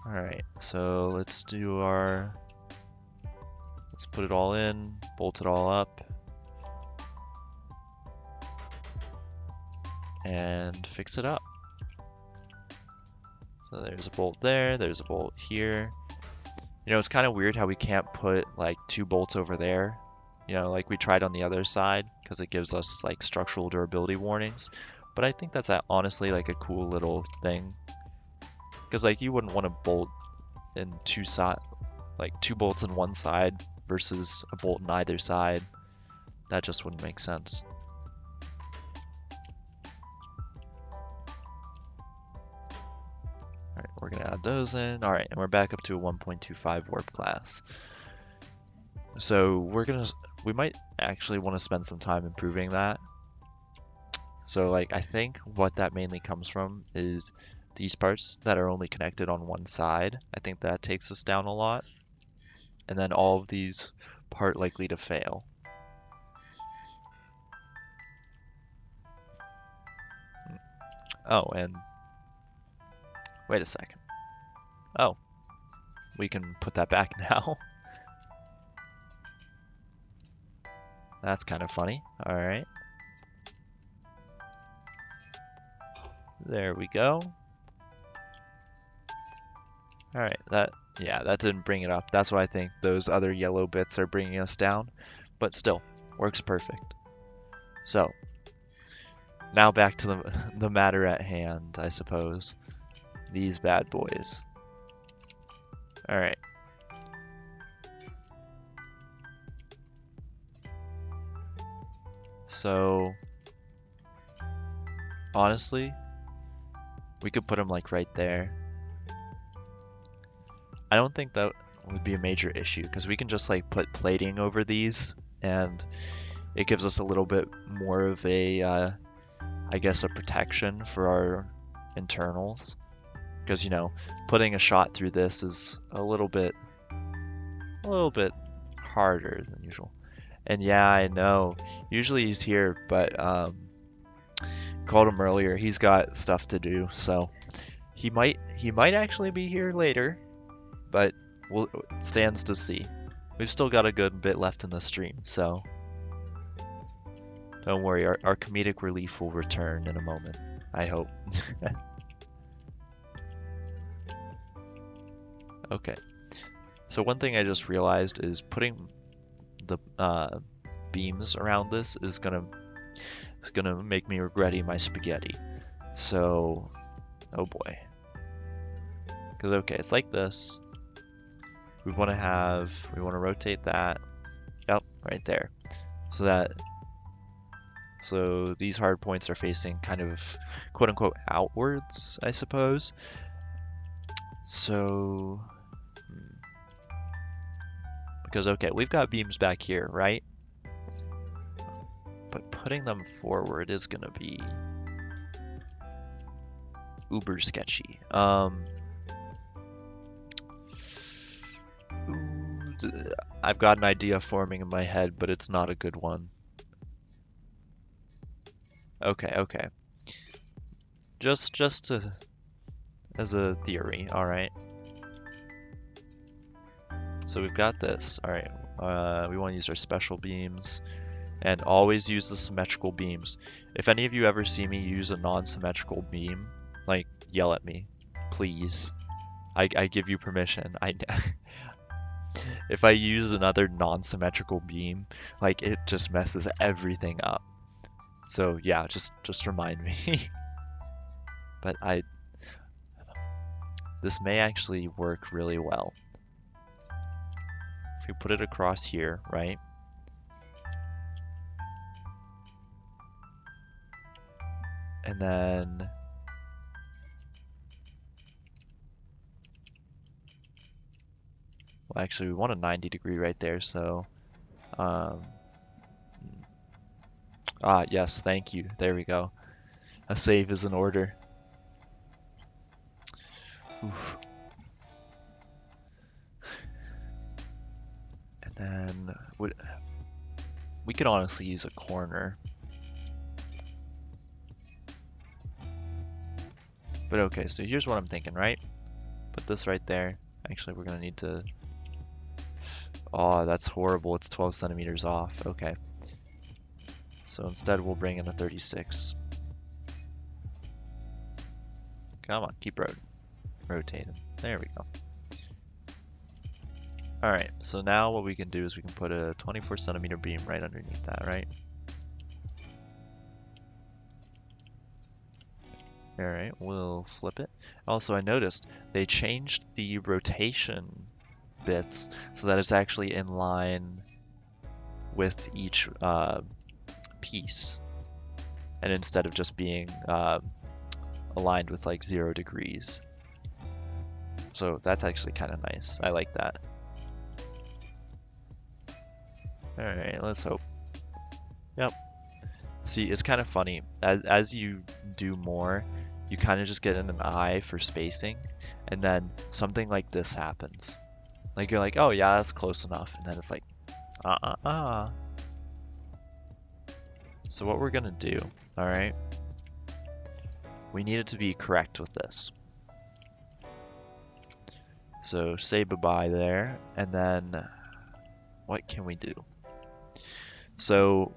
Alright, so let's do our... Let's put it all in, bolt it all up, and fix it up. So there's a bolt there, there's a bolt here. You know, it's kind of weird how we can't put like 2 bolts over there, you know, like we tried on the other side, because it gives us like structural durability warnings. But I think that's honestly like a cool little thing, because like you wouldn't want to bolt in 2 bolts in one side versus a bolt in either side. That just wouldn't make sense. Alright, we're gonna add those in. Alright, and we're back up to a 1.25 warp class. So we might actually want to spend some time improving that. So like, I think what that mainly comes from is these parts that are only connected on one side. I think that takes us down a lot. And then all of these part likely to fail. Oh, and wait a second. Oh, we can put that back now. That's kind of funny. All right. There we go. All right, that didn't bring it up. That's why I think those other yellow bits are bringing us down, but still works perfect. So now back to the matter at hand, I suppose. These bad boys. All right. So honestly, we could put them like right there. I don't think that would be a major issue because we can just like put plating over these and it gives us a little bit more of a, I guess, a protection for our internals. Because, you know, putting a shot through this is a little bit harder than usual. And yeah, I know. Usually he's here, but called him earlier. He's got stuff to do, so he might actually be here later. But stands to see. We've still got a good bit left in the stream, so don't worry, our comedic relief will return in a moment, I hope. Okay, so one thing I just realized is putting the beams around this is gonna make me regret eating my spaghetti. So, oh boy. Because okay, it's like this. We want to rotate that. Yep, right there. So these hard points are facing kind of quote unquote outwards, I suppose. So, because okay, we've got beams back here, right? But putting them forward is gonna be uber sketchy. I've got an idea forming in my head, but it's not a good one. Okay. Just as a theory, all right. So we've got this. All right. We want to use our special beams, and always use the symmetrical beams. If any of you ever see me use a non-symmetrical beam, like yell at me, please. I give you permission. if I use another non-symmetrical beam, like it just messes everything up. So yeah, just remind me. But this may actually work really well. If we put it across here, right? And then well, actually we want a 90-degree right there, so um yes, thank you. There we go. A save is in order. Oof. And then we could honestly use a corner. But okay, so here's what I'm thinking, right? Put this right there. Actually, we're gonna need to... Oh, that's horrible. It's 12 centimeters off. Okay. So instead, we'll bring in a 36. Come on, keep rotating. There we go. Alright, so now what we can do is we can put a 24 centimeter beam right underneath that, right? Alright, we'll flip it. Also, I noticed they changed the rotation bits so that it's actually in line with each piece. And instead of just being aligned with like 0 degrees. So that's actually kind of nice. I like that. Alright, let's hope. Yep. See, it's kind of funny. As you do more, you kind of just get in an eye for spacing, and then something like this happens. Like you're like, oh yeah, that's close enough, and then it's like, So what we're gonna do, alright? We need it to be correct with this. So say bye-bye there, and then what can we do? So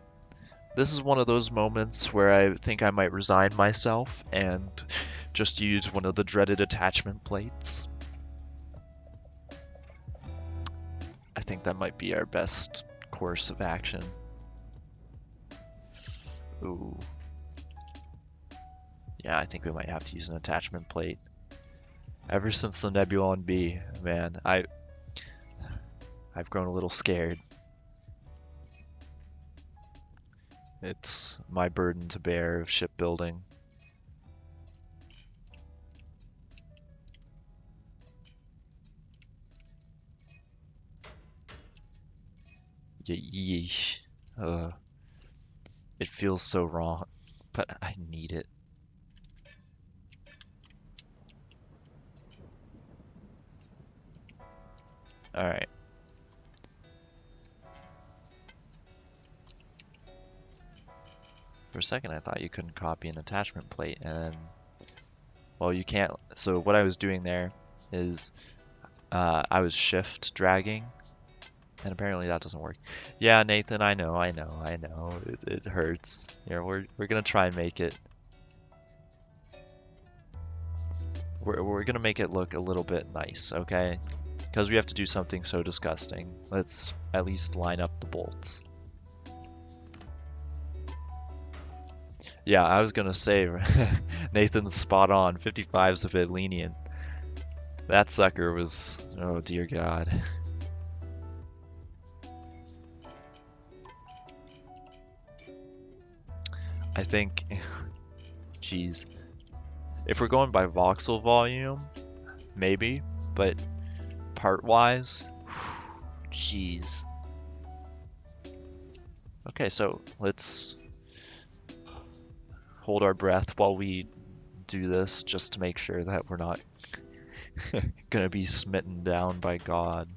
this is one of those moments where I think I might resign myself and just use one of the dreaded attachment plates. I think that might be our best course of action. Ooh. Yeah, I think we might have to use an attachment plate. Ever since the Nebula B, man, I've grown a little scared. It's my burden to bear of shipbuilding. Yeesh. It feels so wrong, but I need it. Alright. For a second I thought you couldn't copy an attachment plate, and well, you can't. So what I was doing there is I was shift dragging, and apparently that doesn't work. Yeah, Nathan, I know. It hurts. Yeah, we're gonna try and make it. We're gonna make it look a little bit nice, okay? Because we have to do something so disgusting. Let's at least line up the bolts. Yeah, I was gonna say, Nathan's spot on. 55's a bit lenient. That sucker was, oh dear God. I think, geez, if we're going by voxel volume, maybe, but part-wise, jeez. Okay, so let's hold our breath while we do this, just to make sure that we're not gonna be smitten down by God.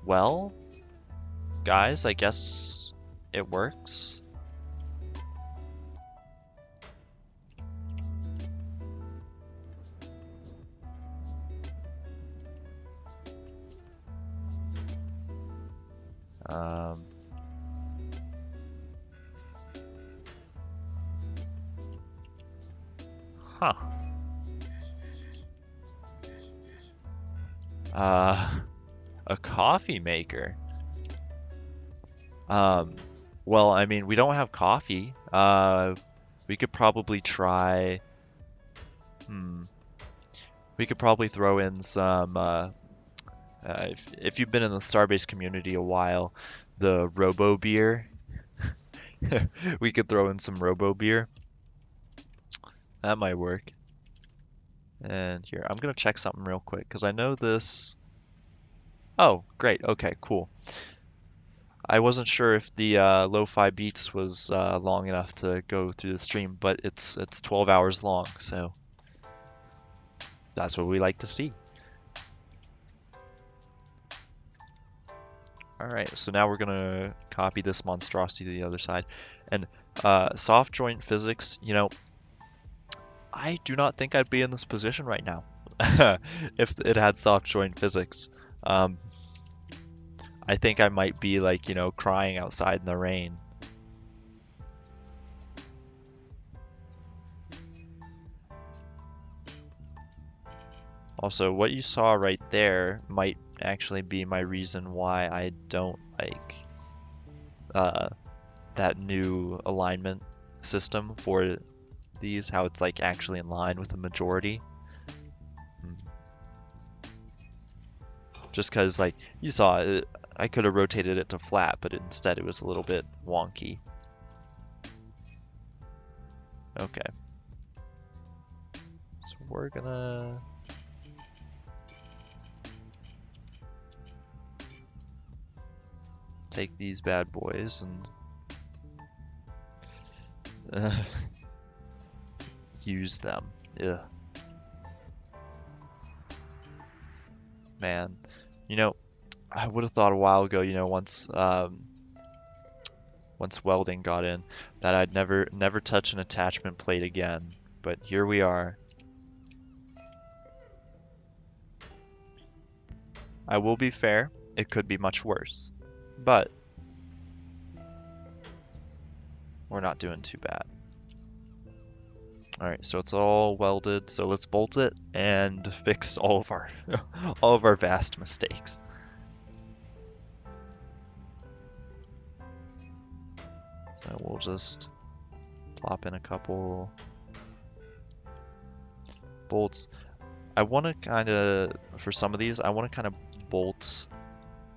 Well, guys, I guess it works. Huh. A coffee maker. Um, well, I mean, we don't have coffee. We could probably try. Hmm. We could probably throw in some. If you've been in the Starbase community a while, the Robo beer. We could throw in some Robo beer. That might work. And here, I'm gonna check something real quick because I know this. Oh, great. Okay, cool. I wasn't sure if the lo-fi beats was long enough to go through the stream, but it's 12 hours long, so that's what we like to see. All right, so now we're gonna copy this monstrosity to the other side. And soft joint physics, you know, I do not think I'd be in this position right now if it had soft joint physics. Um, I think I might be like, you know, crying outside in the rain. Also, what you saw right there might actually be my reason why I don't like uh, that new alignment system for these, how it's like actually in line with the majority. Just because like you saw it, I could have rotated it to flat, but instead it was a little bit wonky. Okay. So we're gonna take these bad boys and use them. Ugh. Man, you know, I would have thought a while ago, you know, once welding got in, that I'd never touch an attachment plate again. But here we are. I will be fair, it could be much worse, but we're not doing too bad. All right, so it's all welded, so let's bolt it and fix all of our all of our vast mistakes. So we'll just plop in a couple bolts. I want to kind of, for some of these, I want to kind of bolt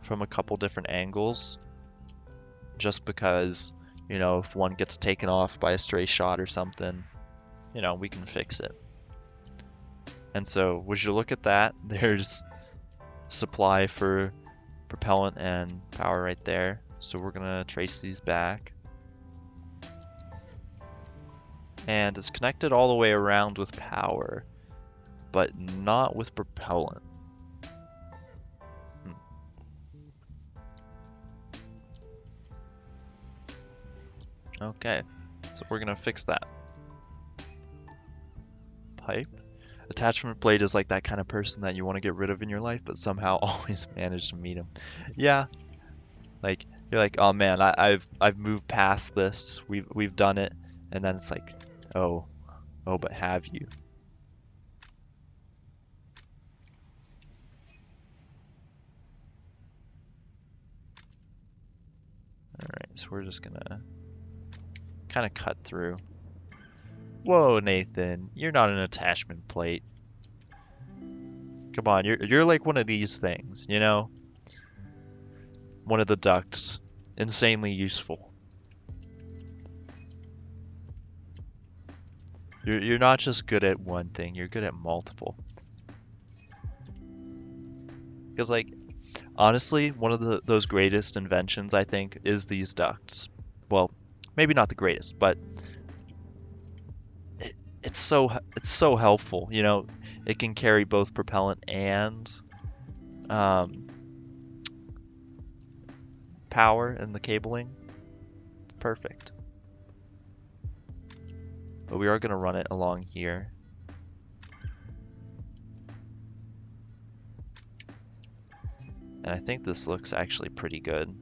from a couple different angles, just because, you know, if one gets taken off by a stray shot or something, you know, we can fix it. And so, would you look at that? There's supply for propellant and power right there. So we're gonna trace these back. And it's connected all the way around with power, but not with propellant. Okay, so we're gonna fix that. Pipe. Attachment plate is like that kind of person that you want to get rid of in your life, but somehow always manage to meet him. Yeah, like you're like, oh man, I've moved past this. We've done it, and then it's like, oh, but have you? All right, so we're just gonna kind of cut through. Whoa, Nathan, you're not an attachment plate. Come on, you're like one of these things, you know? One of the ducts. Insanely useful. You're not just good at one thing, you're good at multiple. Because like, honestly, one of those greatest inventions, I think, is these ducts. Well, maybe not the greatest, but it's so helpful. You know, it can carry both propellant and power in the cabling. It's perfect. But we are going to run it along here. And I think this looks actually pretty good.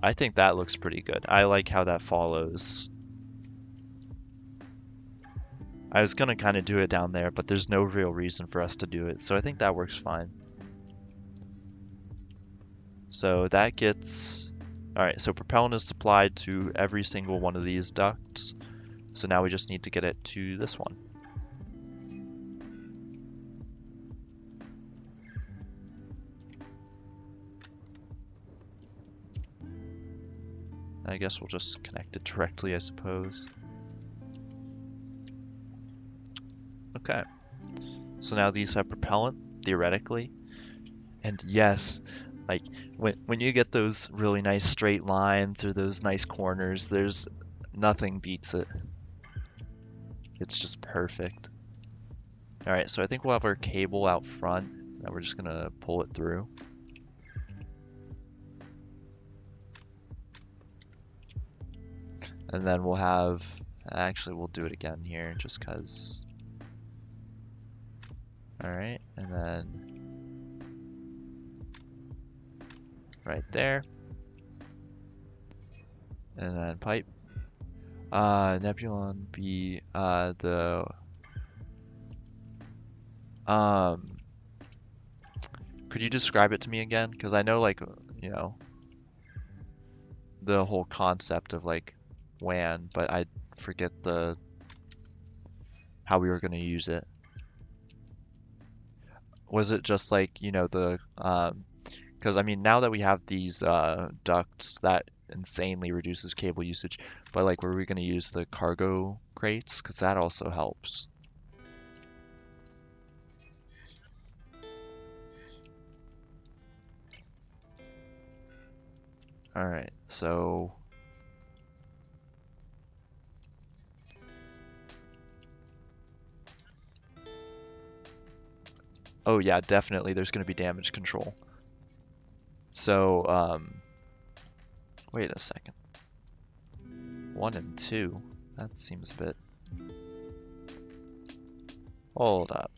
I think that looks pretty good. I like how that follows. I was gonna kind of do it down there, but there's no real reason for us to do it, so I think that works fine. So that gets... Alright, so propellant is supplied to every single one of these ducts. So now we just need to get it to this one. I guess we'll just connect it directly, I suppose. Okay. So now these have propellant, theoretically. And yes, like when you get those really nice straight lines or those nice corners, there's nothing beats it. It's just perfect. All right, so I think we'll have our cable out front, and we're just gonna pull it through. And then we'll have, actually we'll do it again here just cause. All right, and then right there. And then pipe. Nebulon be could you describe it to me again? Because I know, like, you know, the whole concept of like WAN, but I forget how we were going to use it. Was it just like, you know, the because I mean, now that we have these ducts, that insanely reduces cable usage, but like, were we going to use the cargo crates? Because that also helps. All right, so oh yeah, definitely there's going to be damage control. So wait a second. 1 and 2. That seems a bit. Hold up.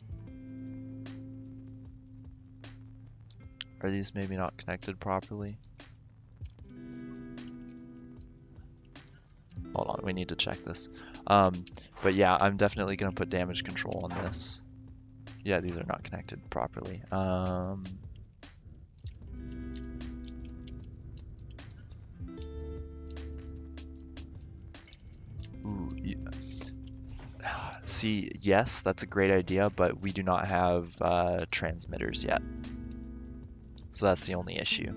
Are these maybe not connected properly? Hold on, we need to check this. But yeah, I'm definitely gonna put damage control on this. Yeah, these are not connected properly. Ooh, yeah. See, yes, that's a great idea, but we do not have transmitters yet. So that's the only issue.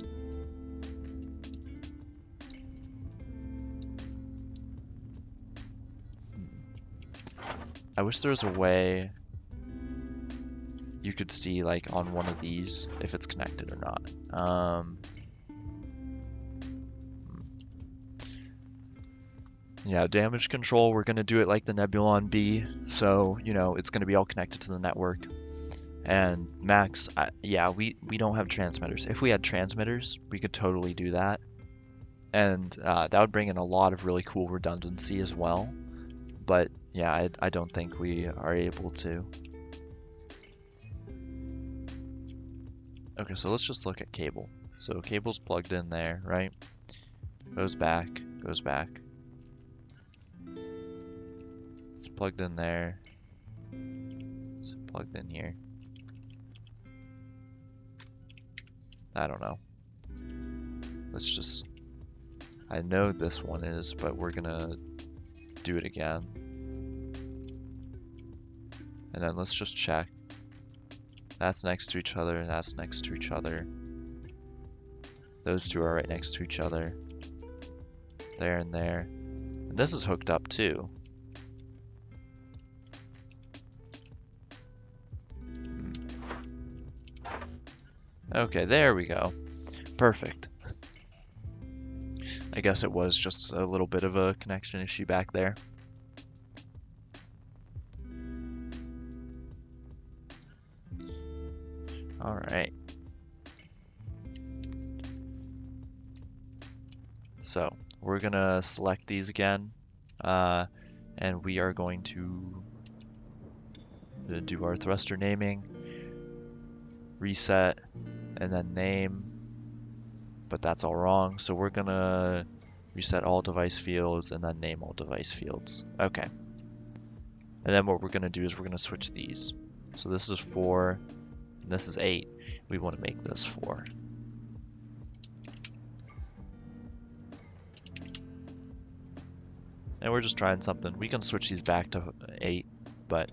I wish there was a way you could see, like, on one of these if it's connected or not. Yeah, damage control, we're going to do it like the Nebulon B, so, you know, it's going to be all connected to the network. And max, yeah, we don't have transmitters. If we had transmitters, we could totally do that. And that would bring in a lot of really cool redundancy as well. But yeah, I don't think we are able to. Okay, so let's just look at cable. So cable's plugged in there, right? Goes back, goes back. It's plugged in there. It's plugged in here. I don't know. Let's just... I know this one is, but we're gonna do it again. And then let's just check. That's next to each other, and that's next to each other. Those two are right next to each other. There and there. And this is hooked up too. Okay, there we go. Perfect. I guess it was just a little bit of a connection issue back there. All right. So we're gonna select these again, and we are going to do our thruster naming, reset, and then name. but that's all wrong. So we're gonna reset all device fields and then name all device fields. Okay. And then what we're gonna do is we're gonna switch these. So this is 4, and this is 8. We want to make this 4. And we're just trying something. We can switch these back to 8, but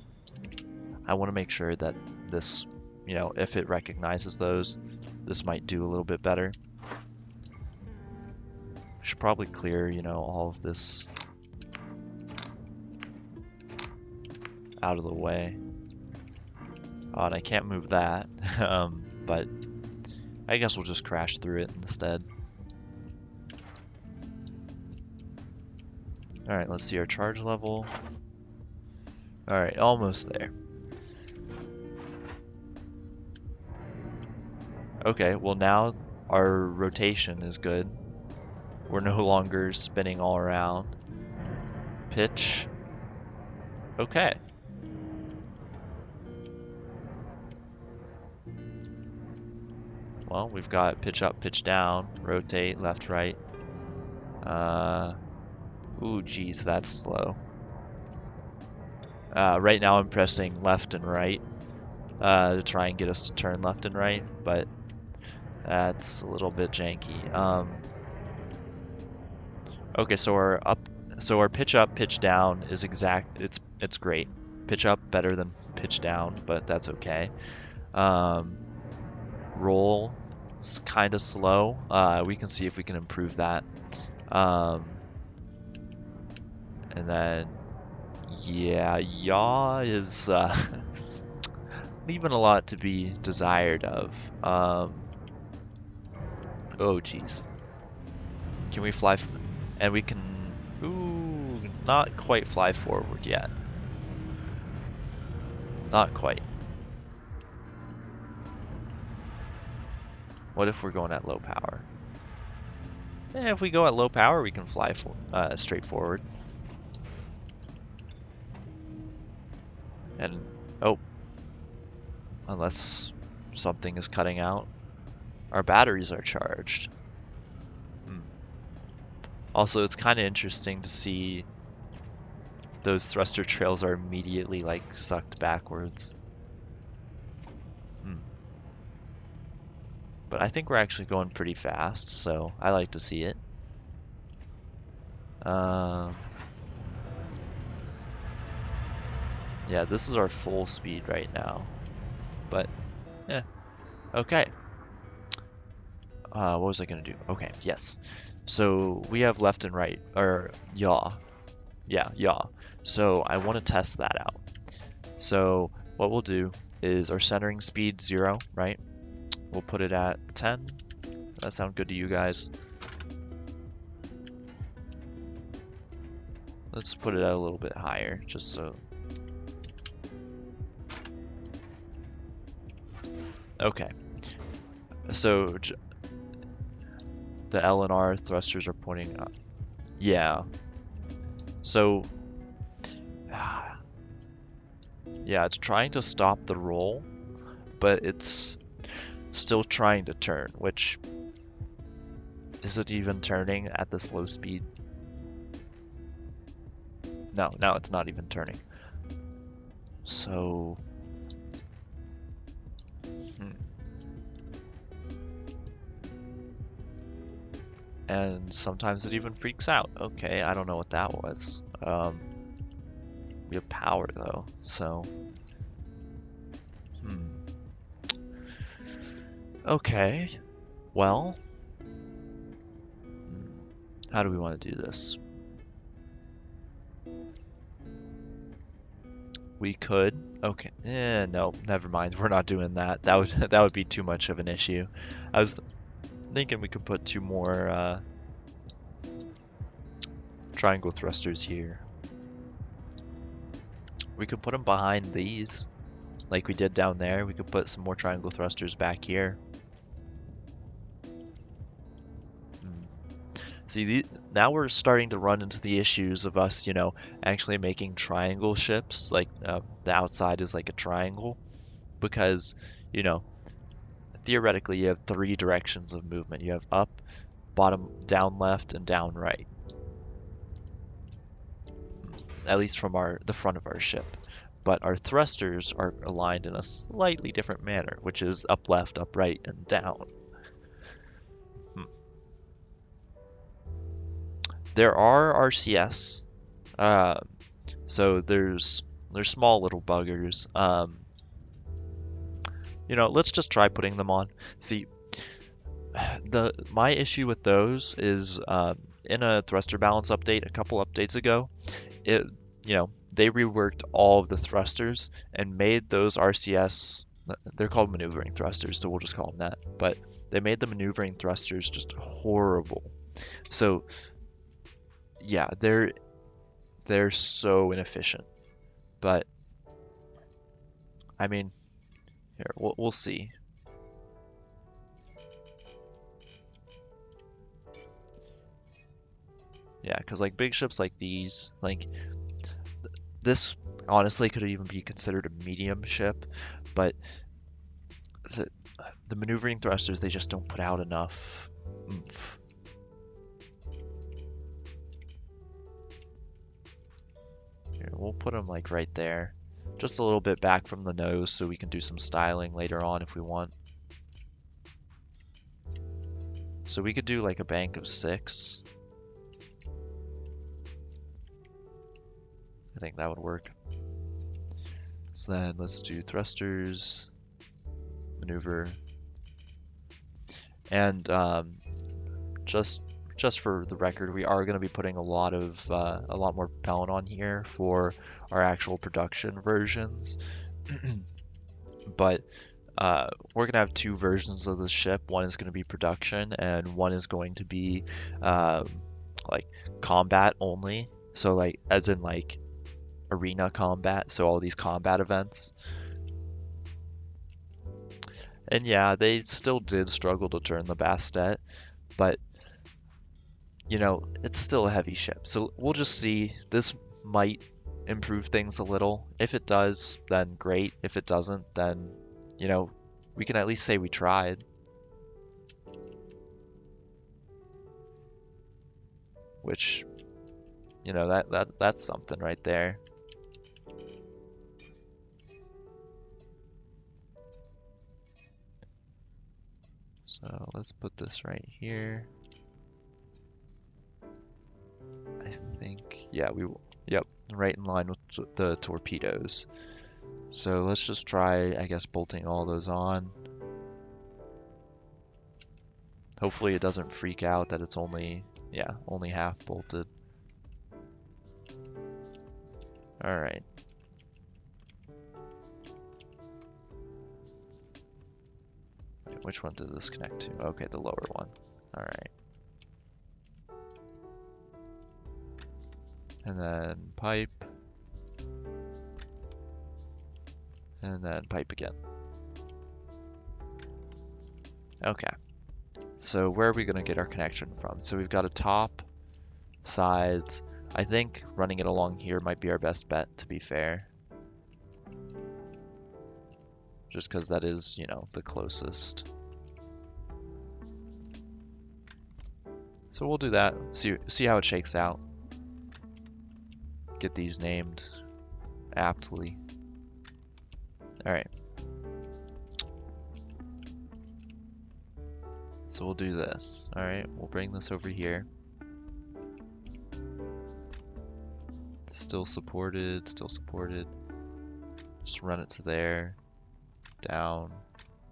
I want to make sure that this, you know, if it recognizes those, this might do a little bit better. We should probably clear, you know, all of this out of the way. Oh, and I can't move that, but I guess we'll just crash through it instead. Alright, let's see our charge level. Alright, almost there. Okay, well now our rotation is good. We're no longer spinning all around. Pitch. Okay. Well, we've got pitch up, pitch down, rotate, left, right. Ooh, geez, that's slow. Right now I'm pressing left and right to try and get us to turn left and right, but that's a little bit janky. Okay, so our pitch up, pitch down is exact. It's great. Pitch up better than pitch down, but that's okay. Roll is kind of slow. We can see if we can improve that. And then, yeah, yaw is leaving a lot to be desired of. Oh, geez. Can we fly? And we can, ooh, not quite fly forward yet. Not quite. What if we're going at low power? If we go at low power, we can fly straight forward. And, oh, unless something is cutting out, our batteries are charged. Also, it's kind of interesting to see those thruster trails are immediately like sucked backwards. But I think we're actually going pretty fast, so I like to see it. Yeah, this is our full speed right now. But, yeah. Okay. What was I gonna do? Okay, yes. So we have left and right, or yaw. Yeah, yaw. So I want to test that out. So what we'll do is our centering speed 0, right? We'll put it at 10. Does that sound good to you guys? Let's put it at a little bit higher, just so. Okay. So the L and R thrusters are pointing up. Yeah. So, yeah, it's trying to stop the roll, but it's still trying to turn, which, is it even turning at this low speed? No, now it's not even turning. So, and sometimes it even freaks out. Okay, I don't know what that was. We have power though, so. Okay, well, how do we want to do this? We could. Okay. No, never mind. We're not doing that. That would be too much of an issue. I was thinking we could put 2 more triangle thrusters here. We could put them behind these, like we did down there. We could put some more triangle thrusters back here. See, now we're starting to run into the issues of us, you know, actually making triangle ships. Like the outside is like a triangle, because, you know, theoretically you have three directions of movement. You have up, bottom, down left, and down right. At least from the front of our ship. But our thrusters are aligned in a slightly different manner, which is up left, up right, and down. There are RCS, so there's small little buggers. Let's just try putting them on. See, my issue with those is in a thruster balance update a couple updates ago, they reworked all of the thrusters and made those RCS, they're called maneuvering thrusters, so we'll just call them that, but they made the maneuvering thrusters just horrible. So yeah, they're so inefficient. But I mean, here we'll see. Yeah, because like big ships like these, like this honestly could even be considered a medium ship, but the maneuvering thrusters, they just don't put out enough oomph. Here, we'll put them like right there, just a little bit back from the nose so we can do some styling later on if we want. So we could do like a bank of 6. I think that would work. So then let's do thrusters, maneuver, and just for the record, we are going to be putting a lot more propellant on here for our actual production versions. But we're going to have 2 versions of the ship. One is going to be production, and one is going to be like combat only. So like as in like arena combat, so all these combat events. And yeah, they still did struggle to turn the Bastet, but it's still a heavy ship. So we'll just see. This might improve things a little. If it does, then great. If it doesn't, then we can at least say we tried. Which that's something right there. So let's put this right here. I think, yeah, yep, right in line with the torpedoes. So let's just try, I guess, bolting all those on. Hopefully it doesn't freak out that it's only half bolted. All right. Which one did this connect to? Okay, the lower one. All right. And then pipe. And then pipe again. Okay. So where are we going to get our connection from? So we've got a top, sides. I think running it along here might be our best bet, to be fair. Just because that is, the closest. So we'll do that. See how it shakes out. Get these named aptly. All right. So we'll do this. All right, we'll bring this over here. Still supported, still supported. Just run it to there. Down,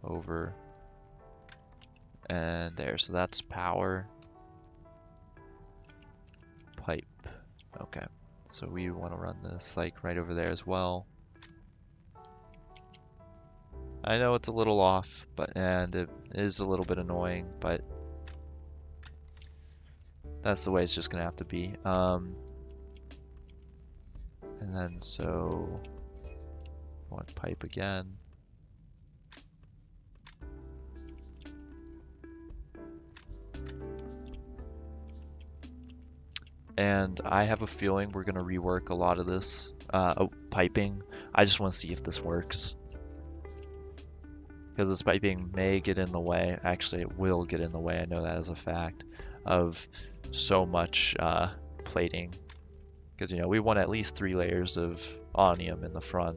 over, and there. So that's power. Pipe. Okay. So we want to run this like right over there as well. I know it's a little off, and it is a little bit annoying, but that's the way it's just gonna have to be. And then so I want pipe again. And I have a feeling we're gonna rework a lot of this piping. I just want to see if this works. because this piping may get in the way. Actually, it will get in the way. I know that as a fact of so much plating. Because, you know, we want at least 3 layers of onium in the front.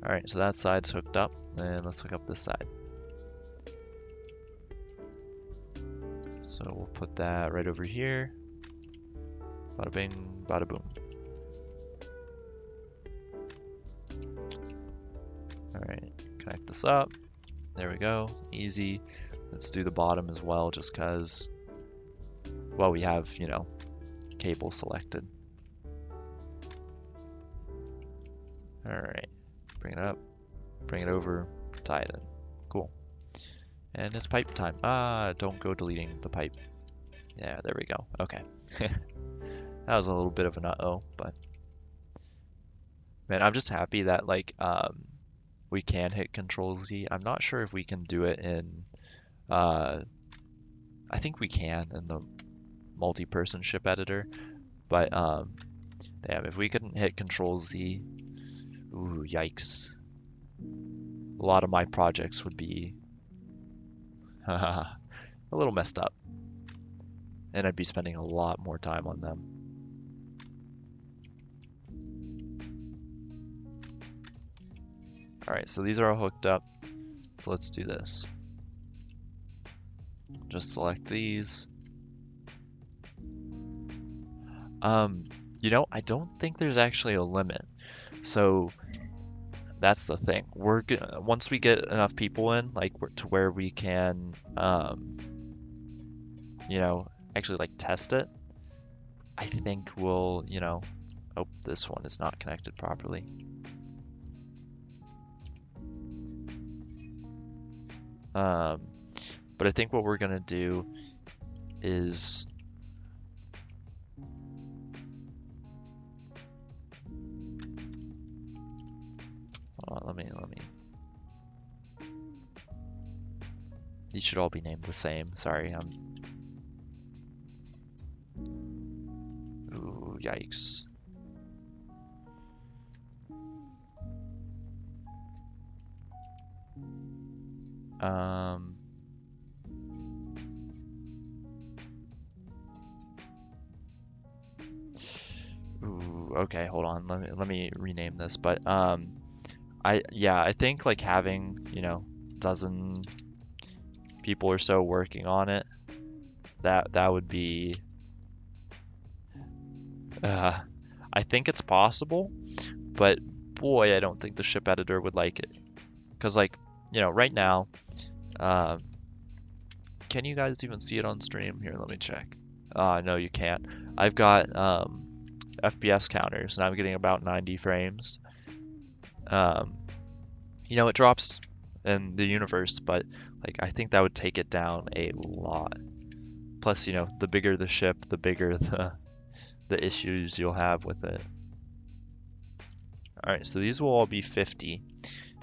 Alright, so that side's hooked up, and let's hook up this side. So we'll put that right over here. Bada bing, bada boom. Alright, connect this up. There we go, easy. Let's do the bottom as well, just because, well, we have, you know, cable selected. Alright, bring it up, bring it over, tie it in. Cool. And it's pipe time. Ah, don't go deleting the pipe. Yeah, there we go. Okay. That was a little bit of an uh-oh, but man, I'm just happy that like we can hit Control Z. I'm not sure if we can do it in I think we can in the multi-person ship editor, but damn, if we couldn't hit Control Z, ooh, yikes. A lot of my projects would be a little messed up, and I'd be spending a lot more time on them. Alright, so these are all hooked up, so let's do this. Just select these. You know, I don't think there's actually a limit, so that's the thing. We're once we get enough people in, like to where we can, you know, actually like test it. I think we'll, you know, oh, this one is not connected properly. But I think what we're gonna do is hold on, let me. These should all be named the same. Sorry, ooh, yikes. Ooh, okay, hold on. Let me rename this. But I think like having, you know, dozen people or so working on it, that would be I think it's possible, but boy, I don't think the ship editor would like it. Cause like, you know, right now, can you guys even see it on stream? Here, let me check. No, you can't. I've got FPS counters, and I'm getting about 90 frames. You know, it drops in the universe, but like I think that would take it down a lot. Plus, you know, the bigger the ship, the bigger the issues you'll have with it. All right, so these will all be 50,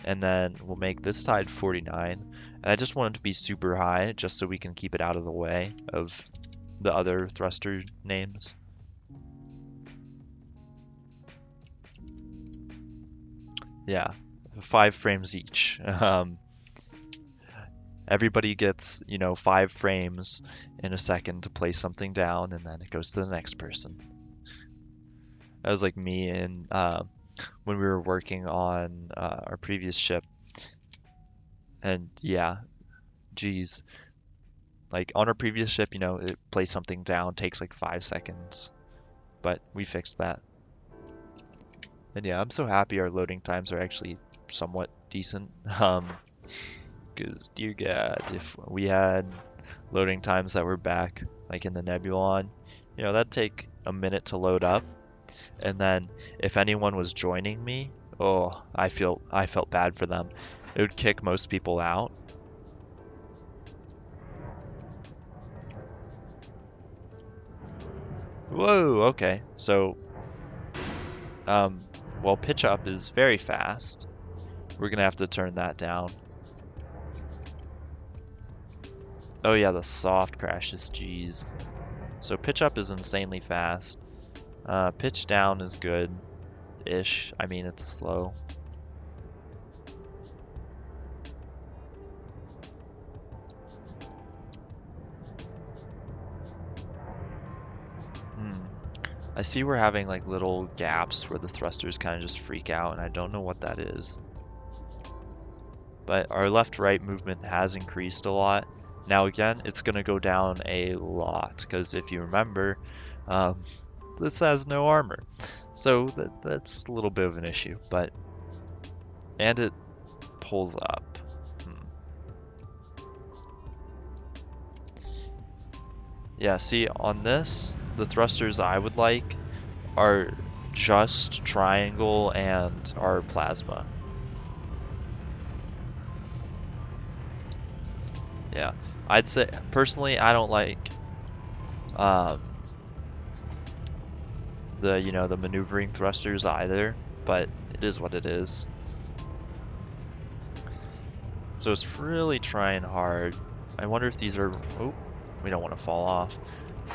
and then we'll make this side 49. And I just want it to be super high, just so we can keep it out of the way of the other thruster names. Yeah, 5 frames each. Everybody gets, you know, 5 frames in a second to place something down, and then it goes to the next person. That was like me and when we were working on our previous ship. And yeah, geez. Like on our previous ship, you know, it place something down takes like 5 seconds. But we fixed that. And yeah, I'm so happy our loading times are actually somewhat decent. Because dear God, if we had loading times that were back like in the Nebulon, you know, that'd take a minute to load up. And then if anyone was joining me, oh, I felt bad for them. It would kick most people out. Whoa, okay. So well, pitch up is very fast. We're gonna have to turn that down. Oh yeah, the soft crashes, geez. So pitch up is insanely fast. Pitch down is good. ish. I mean, it's slow. I see we're having like little gaps where the thrusters kind of just freak out, and I don't know what that is. But our left-right movement has increased a lot. Now again, it's going to go down a lot, because if you remember, this has no armor. So that's a little bit of an issue, and it pulls up. Yeah, see, on this, the thrusters I would like are just triangle and our plasma. Yeah, I'd say, personally, I don't like the maneuvering thrusters either, but it is what it is. So it's really trying hard. I wonder if these are, oh, we don't want to fall off.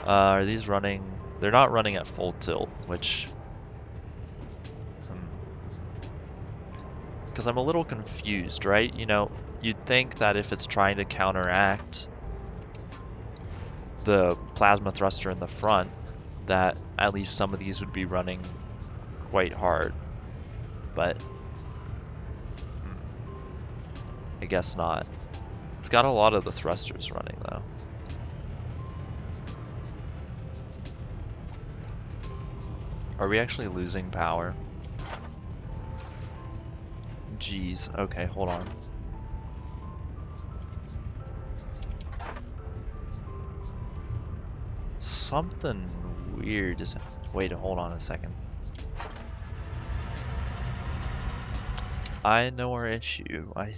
Are these running? They're not running at full tilt, which, because I'm a little confused, right? You know, you'd think that if it's trying to counteract the plasma thruster in the front, that at least some of these would be running quite hard, but I guess not. It's got a lot of the thrusters running though. Are we actually losing power? Jeez, okay, hold on. Something weird is, wait, hold on a second. I know our issue. I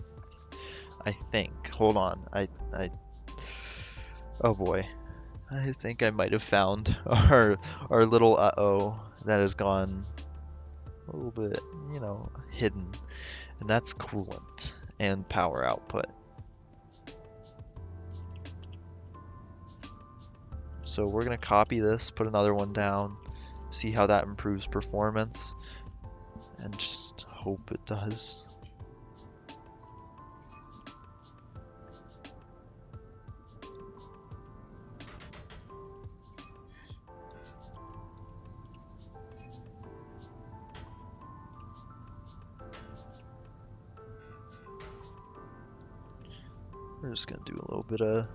think. Hold on. Oh boy. I think I might have found our little uh-oh that has gone a little bit, you know, hidden. And that's coolant and power output. So we're gonna copy this, put another one down, see how that improves performance, and just hope it does. We're just gonna do a little bit of,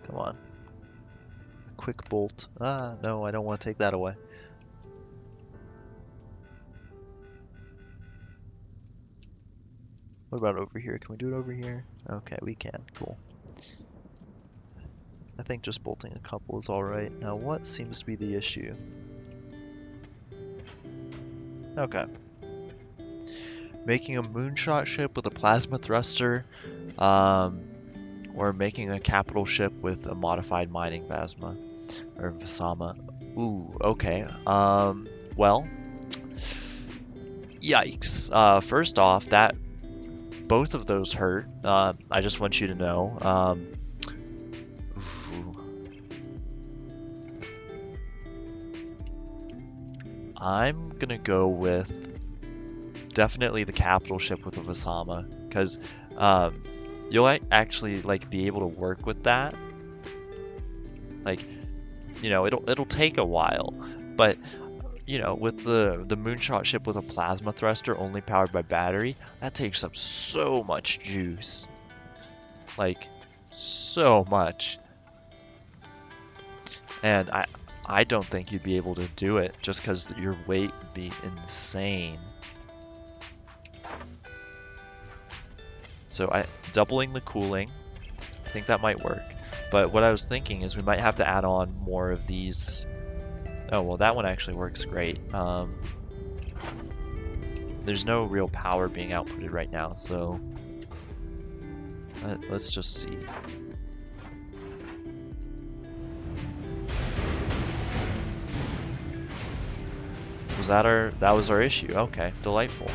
come on, a quick bolt. Ah, no, I don't want to take that away. What about over here? Can we do it over here? Okay, we can. Cool. I think just bolting a couple is alright. Now, what seems to be the issue? Okay. Making a moonshot ship with a plasma thruster, or making a capital ship with a modified mining Vasma, or Vasama. Ooh, okay. Well, yikes. First off, both of those hurt. I just want you to know. I'm gonna go with definitely the capital ship with the Vasama, because you'll actually like be able to work with that. Like, you know, it'll take a while, but you know, with the moonshot ship with a plasma thruster only powered by battery, that takes up so much juice. Like, so much. And I don't think you'd be able to do it just because your weight would be insane. So doubling the cooling, I think that might work. But what I was thinking is we might have to add on more of these. Oh, well, that one actually works great. There's no real power being outputted right now, so let's just see. That was our issue? Okay, delightful.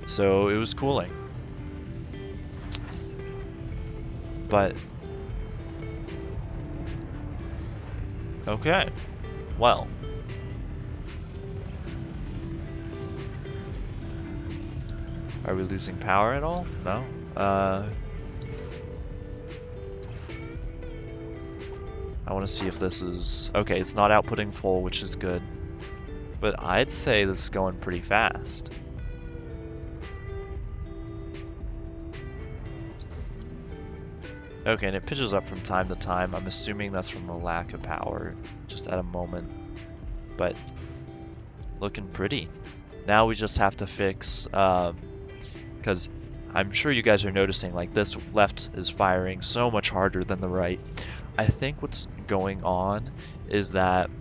So it was cooling. But Okay, well. Are we losing power at all? No. I want to see if this is... Okay, it's not outputting full, which is good. But I'd say this is going pretty fast. Okay, and it pitches up from time to time. I'm assuming that's from a lack of power, just at a moment. But looking pretty. Now we just have to fix, because I'm sure you guys are noticing, like, this left is firing so much harder than the right. I think what's going on is that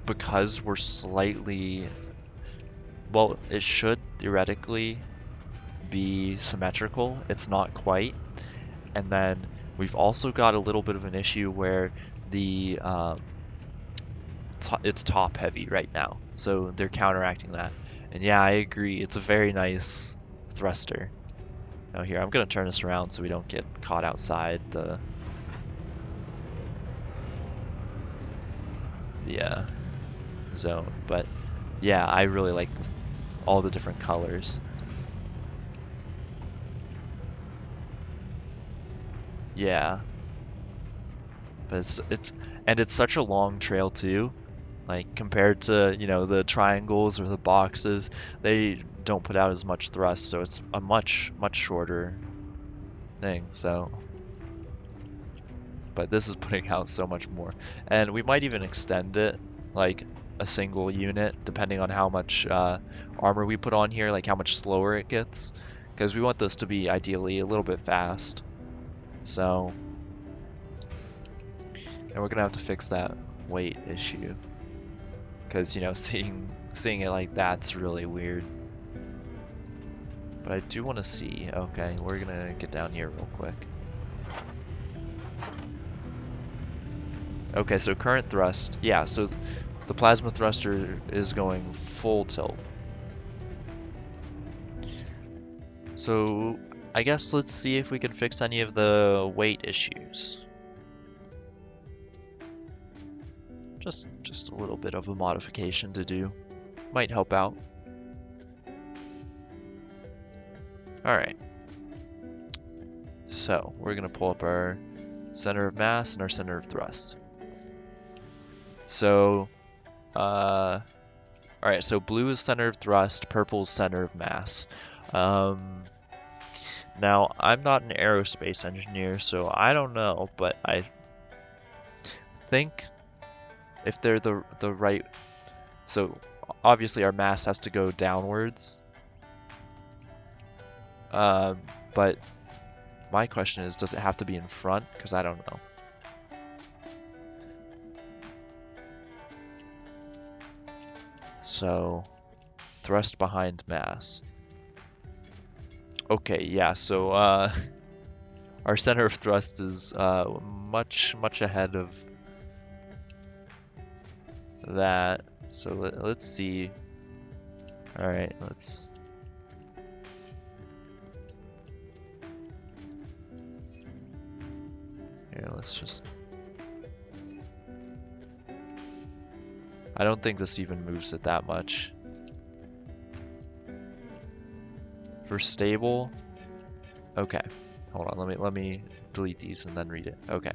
because we're slightly, well, it should theoretically be symmetrical. It's not quite. And then we've also got a little bit of an issue where the it's top heavy right now, so they're counteracting that. And yeah, I agree, it's a very nice thruster. Now here, I'm gonna turn this around so we don't get caught outside the zone. But yeah, I really like all the different colors. Yeah, but it's such a long trail too. Like, compared to, you know, the triangles or the boxes, they don't put out as much thrust, so it's a much shorter thing. So, but this is putting out so much more, and we might even extend it, like a single unit, depending on how much armor we put on here, like how much slower it gets, because we want this to be ideally a little bit fast. So, and we're gonna have to fix that weight issue, because, you know, seeing it like that's really weird. But I do want to see. Okay, we're gonna get down here real quick. Okay, so current thrust. Yeah, so the plasma thruster is going full tilt. So I guess let's see if we can fix any of the weight issues. Just a little bit of a modification to do. Might help out. Alright. So we're gonna pull up our center of mass and our center of thrust. So alright, so blue is center of thrust, purple is center of mass. Now, I'm not an aerospace engineer, so I don't know, but I think if they're the right... So, obviously our mass has to go downwards. But my question is, does it have to be in front? Because I don't know. So, thrust behind mass. Okay, yeah, so our center of thrust is much ahead of that. So let's see. All right, let's... Here, let's just... I don't think this even moves it that much. For stable, okay. Hold on, let me delete these and then read it. Okay,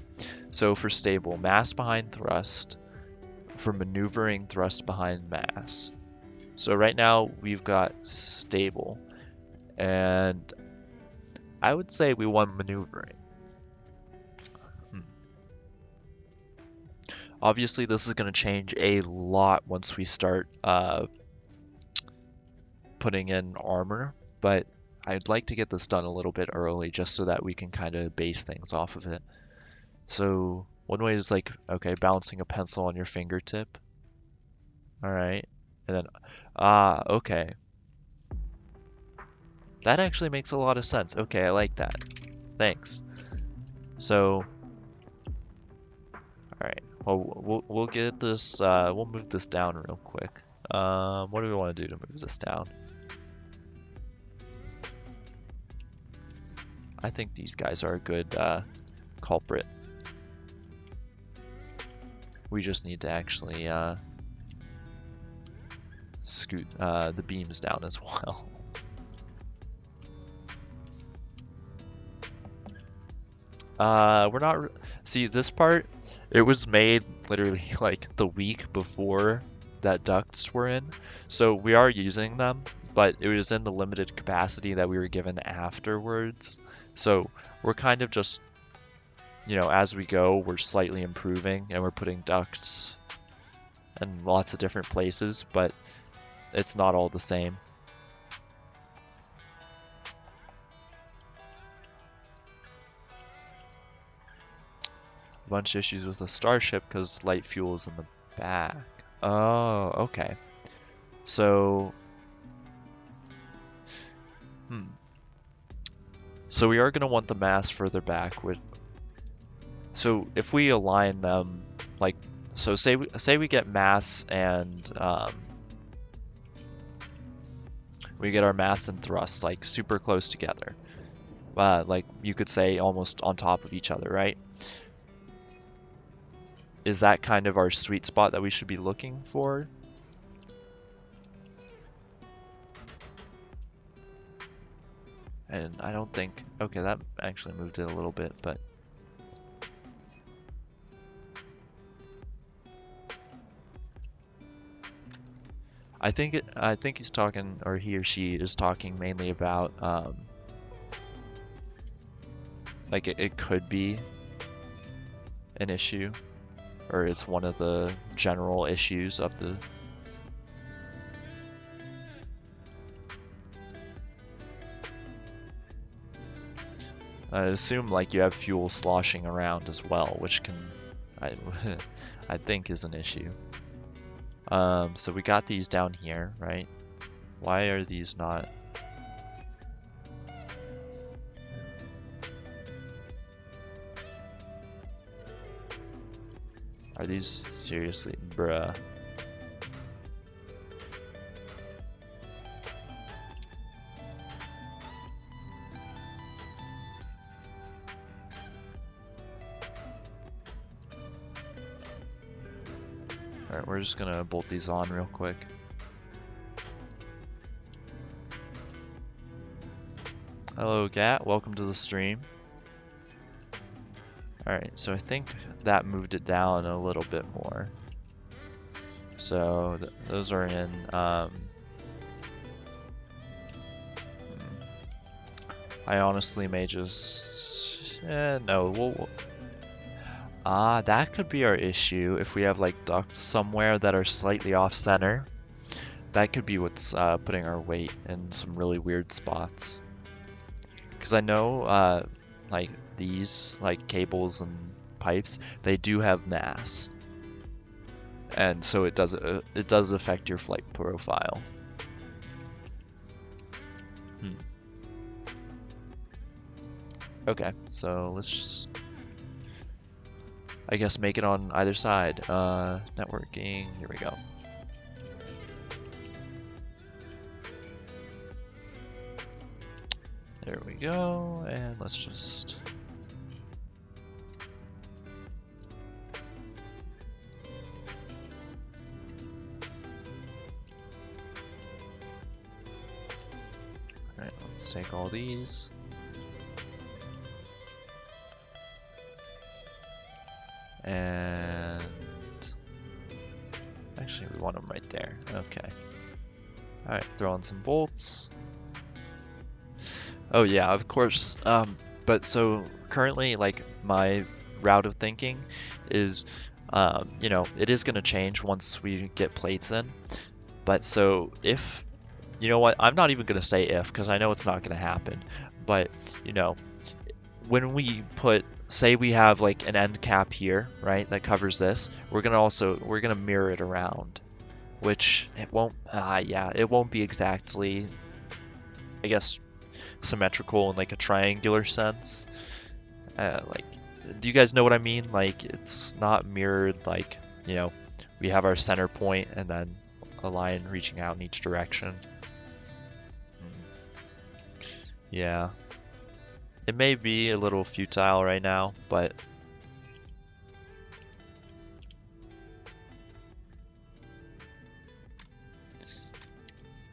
so for stable, mass behind thrust. For maneuvering, thrust behind mass. So right now we've got stable, and I would say we want maneuvering. Obviously, this is going to change a lot once we start putting in armor, but I'd like to get this done a little bit early just so that we can kind of base things off of it. So one way is like, okay, balancing a pencil on your fingertip. All right. And then, okay. That actually makes a lot of sense. Okay, I like that. Thanks. So, all right. Well, we'll get this, we'll move this down real quick. What do we want to do to move this down? I think these guys are a good culprit. We just need to actually scoot the beams down as well. We're not. See, this part, it was made literally like the week before that ducts were in. So we are using them, but it was in the limited capacity that we were given afterwards. So we're kind of just, as we go, we're slightly improving and we're putting ducts in lots of different places, but it's not all the same. A bunch of issues with the starship because light fuel is in the back. Oh, okay. So, so we are going to want the mass further back. So if we align them, like, so say we get mass and we get our mass and thrust like super close together. Like you could say almost on top of each other, right? Is that kind of our sweet spot that we should be looking for? And I don't think, okay, that actually moved it a little bit, but I think he's talking, or he or she is talking mainly about like it could be an issue, or it's one of the general issues of the. I assume like you have fuel sloshing around as well, which can, I, I think is an issue. So we got these down here, right? Why are these not? Are these seriously, bruh? Alright, we're just gonna bolt these on real quick. Hello, Gat. Welcome to the stream. Alright, so I think that moved it down a little bit more. So those are in. I honestly may just. No, that could be our issue if we have like ducts somewhere that are slightly off center. That could be what's putting our weight in some really weird spots. Because I know like these like cables and pipes, they do have mass, and so it does affect your flight profile. Okay, so let's just, I guess, make it on either side. Networking, here we go. There we go, and let's just... Alright, let's take all these. And... Actually, we want them right there. Okay. Alright, throw in some bolts. Oh yeah, of course. But so currently, like, my route of thinking is, it is going to change once we get plates in. But so if, you know what, I'm not even going to say if, because I know it's not going to happen. But, when we put, say we have like an end cap here, right, that covers this, we're going to mirror it around, which it won't, it won't be exactly, I guess, symmetrical in like a triangular sense. Like, do you guys know what I mean? Like, it's not mirrored like, we have our center point and then a line reaching out in each direction. Yeah. It may be a little futile right now, but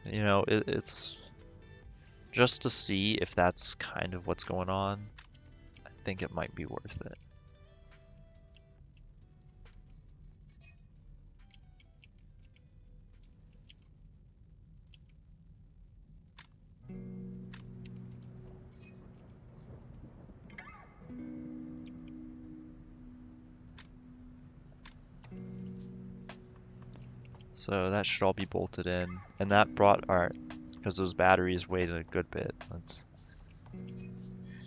You know, it's just to see if that's kind of what's going on. I think it might be worth it. So that should all be bolted in, and that brought our, because those batteries weighed a good bit. Let's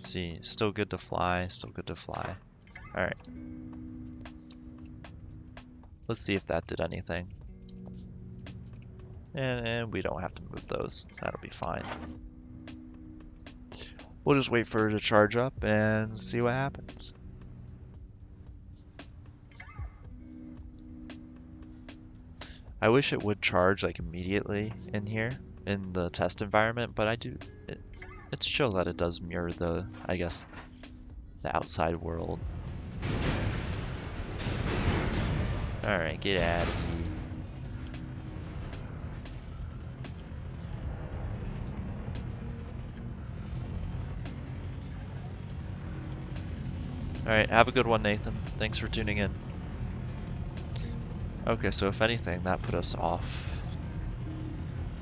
see, still good to fly, still good to fly. All right, let's see if that did anything. And we don't have to move those, that'll be fine. We'll just wait for it to charge up and see what happens. I wish it would charge like immediately in here in the test environment, but it's chill that it does mirror the, I guess, the outside world. Alright, get out of here. Alright, have a good one, Nathan. Thanks for tuning in. Okay, so if anything, that put us off.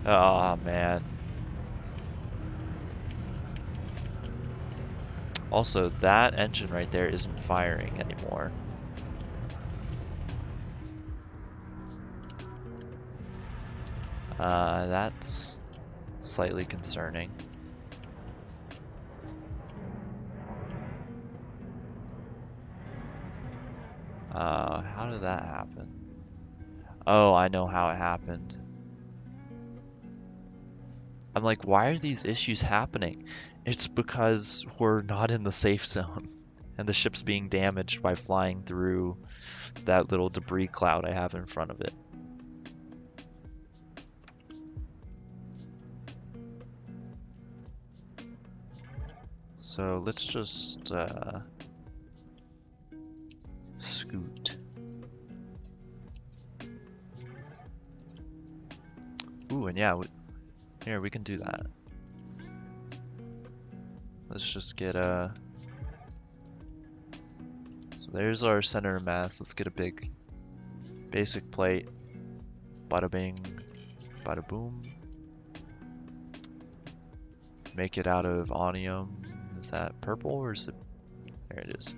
Oh, man. Also, that engine right there isn't firing anymore. That's slightly concerning. How did that happen? Oh, I know how it happened. I'm like, why are these issues happening? It's because we're not in the safe zone, and the ship's being damaged by flying through that little debris cloud I have in front of it. So let's just scoot. Ooh, and yeah, here we can do that. Let's just get a. So there's our center of mass. Let's get a big basic plate. Bada bing, bada boom. Make it out of onium. Is that purple or is it? There it is.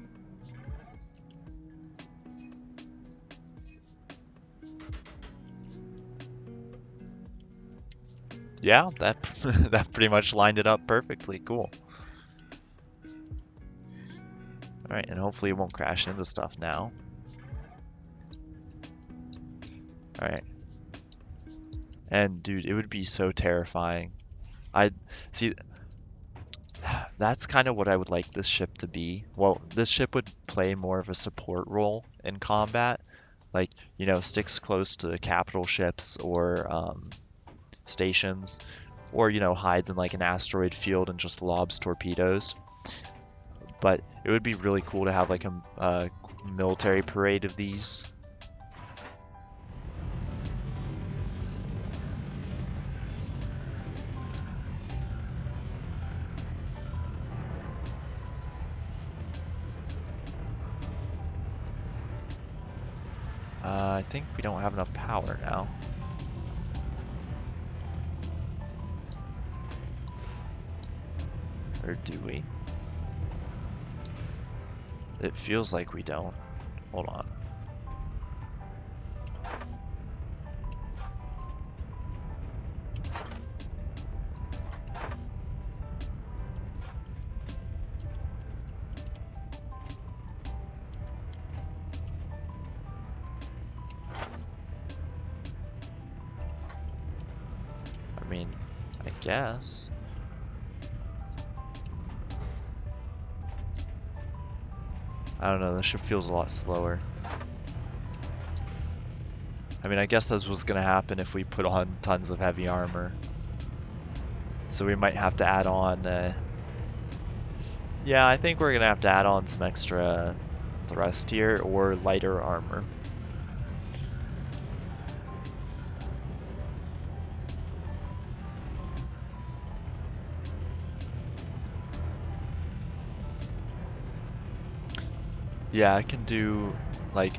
Yeah, that that pretty much lined it up perfectly. Cool. Alright, and hopefully it won't crash into stuff now. Alright. And dude, it would be so terrifying. I see, that's kind of what I would like this ship to be. Well, this ship would play more of a support role in combat. Like, you know, sticks close to capital ships or stations, or, you know, hides in like an asteroid field and just lobs torpedoes. But it would be really cool to have like a military parade of these. I think we don't have enough power now. Or do we? It feels like we don't. Hold on. I mean, I guess. I don't know, the ship feels a lot slower. I mean, I guess this was gonna happen if we put on tons of heavy armor. So we might have to add on, yeah, I think we're gonna have to add on some extra thrust here or lighter armor. Yeah, I can do, like,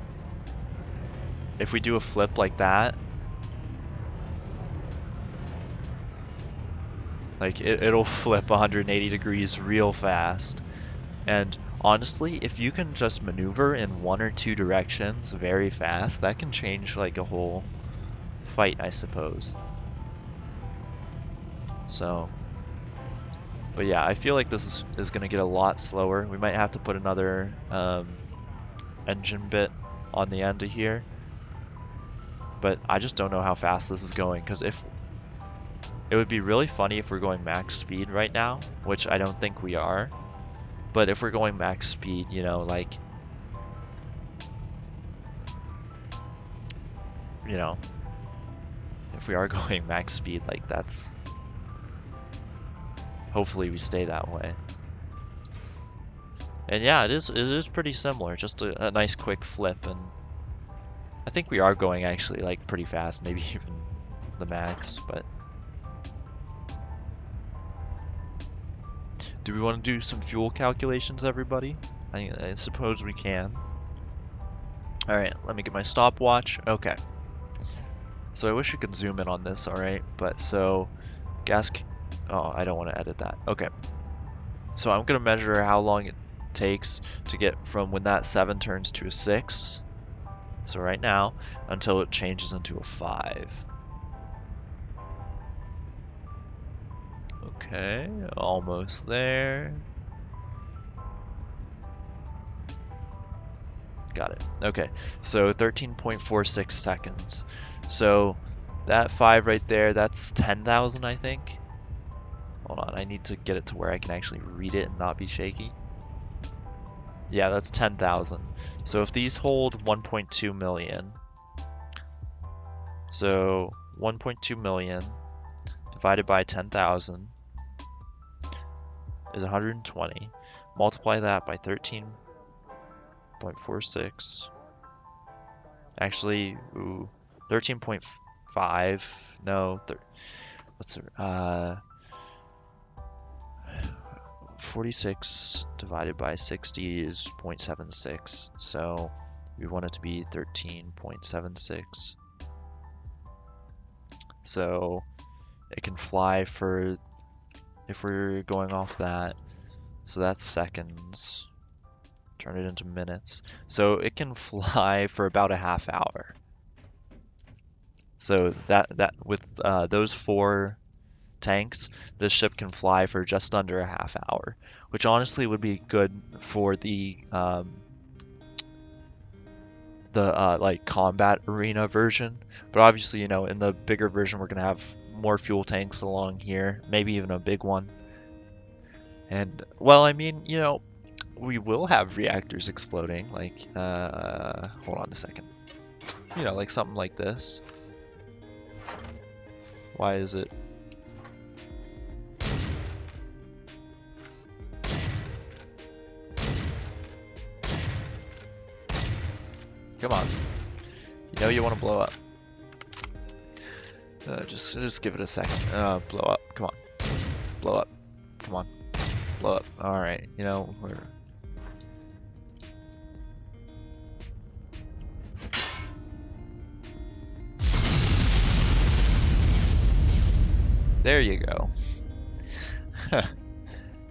if we do a flip like that, like, it'll flip 180 degrees real fast. And honestly, if you can just maneuver in one or two directions very fast, that can change, like, a whole fight, I suppose. So, but yeah, I feel like this is going to get a lot slower. We might have to put another engine bit on the end of here. But I just don't know how fast this is going, because if it would be really funny if we're going max speed right now, which I don't think we are. But if we're going max speed, you know, like, you know, if we are going max speed, like, that's, hopefully we stay that way. And yeah, it is pretty similar, just a nice quick flip, and I think we are going actually, like, pretty fast, maybe even the max, but do we want to do some fuel calculations, everybody? I suppose we can. All right, let me get my stopwatch. Okay. So I wish we could zoom in on this, all right? But so oh, I don't want to edit that. Okay. So I'm gonna measure how long it takes to get from when that 7 turns to a 6. So right now, until it changes into a 5. Okay, almost there. Got it. Okay, so 13.46 seconds. So that 5 right there, that's 10,000, I think. Hold on, I need to get it to where I can actually read it and not be shaky. Yeah, that's 10,000. So if these hold 1.2 million, so 1.2 million divided by 10,000 is 120. Multiply that by 13.46. Actually, ooh, 13.5. No, what's it? 46 divided by 60 is 0.76. So we want it to be 13.76. So it can fly for, if we're going off that, so that's seconds. Turn it into minutes. So it can fly for about a half hour. So that with those 4 tanks, this ship can fly for just under a half hour, which honestly would be good for the like combat arena version. But obviously, you know, in the bigger version, we're gonna have more fuel tanks along here, maybe even a big one. And well, I mean, you know, we will have reactors exploding. Like, hold on a second. You know, like something like this. Why is it? Come on. You know you want to blow up. Just give it a second. Blow up. Come on. Blow up. Come on. Blow up. All right. You know we're. There you go.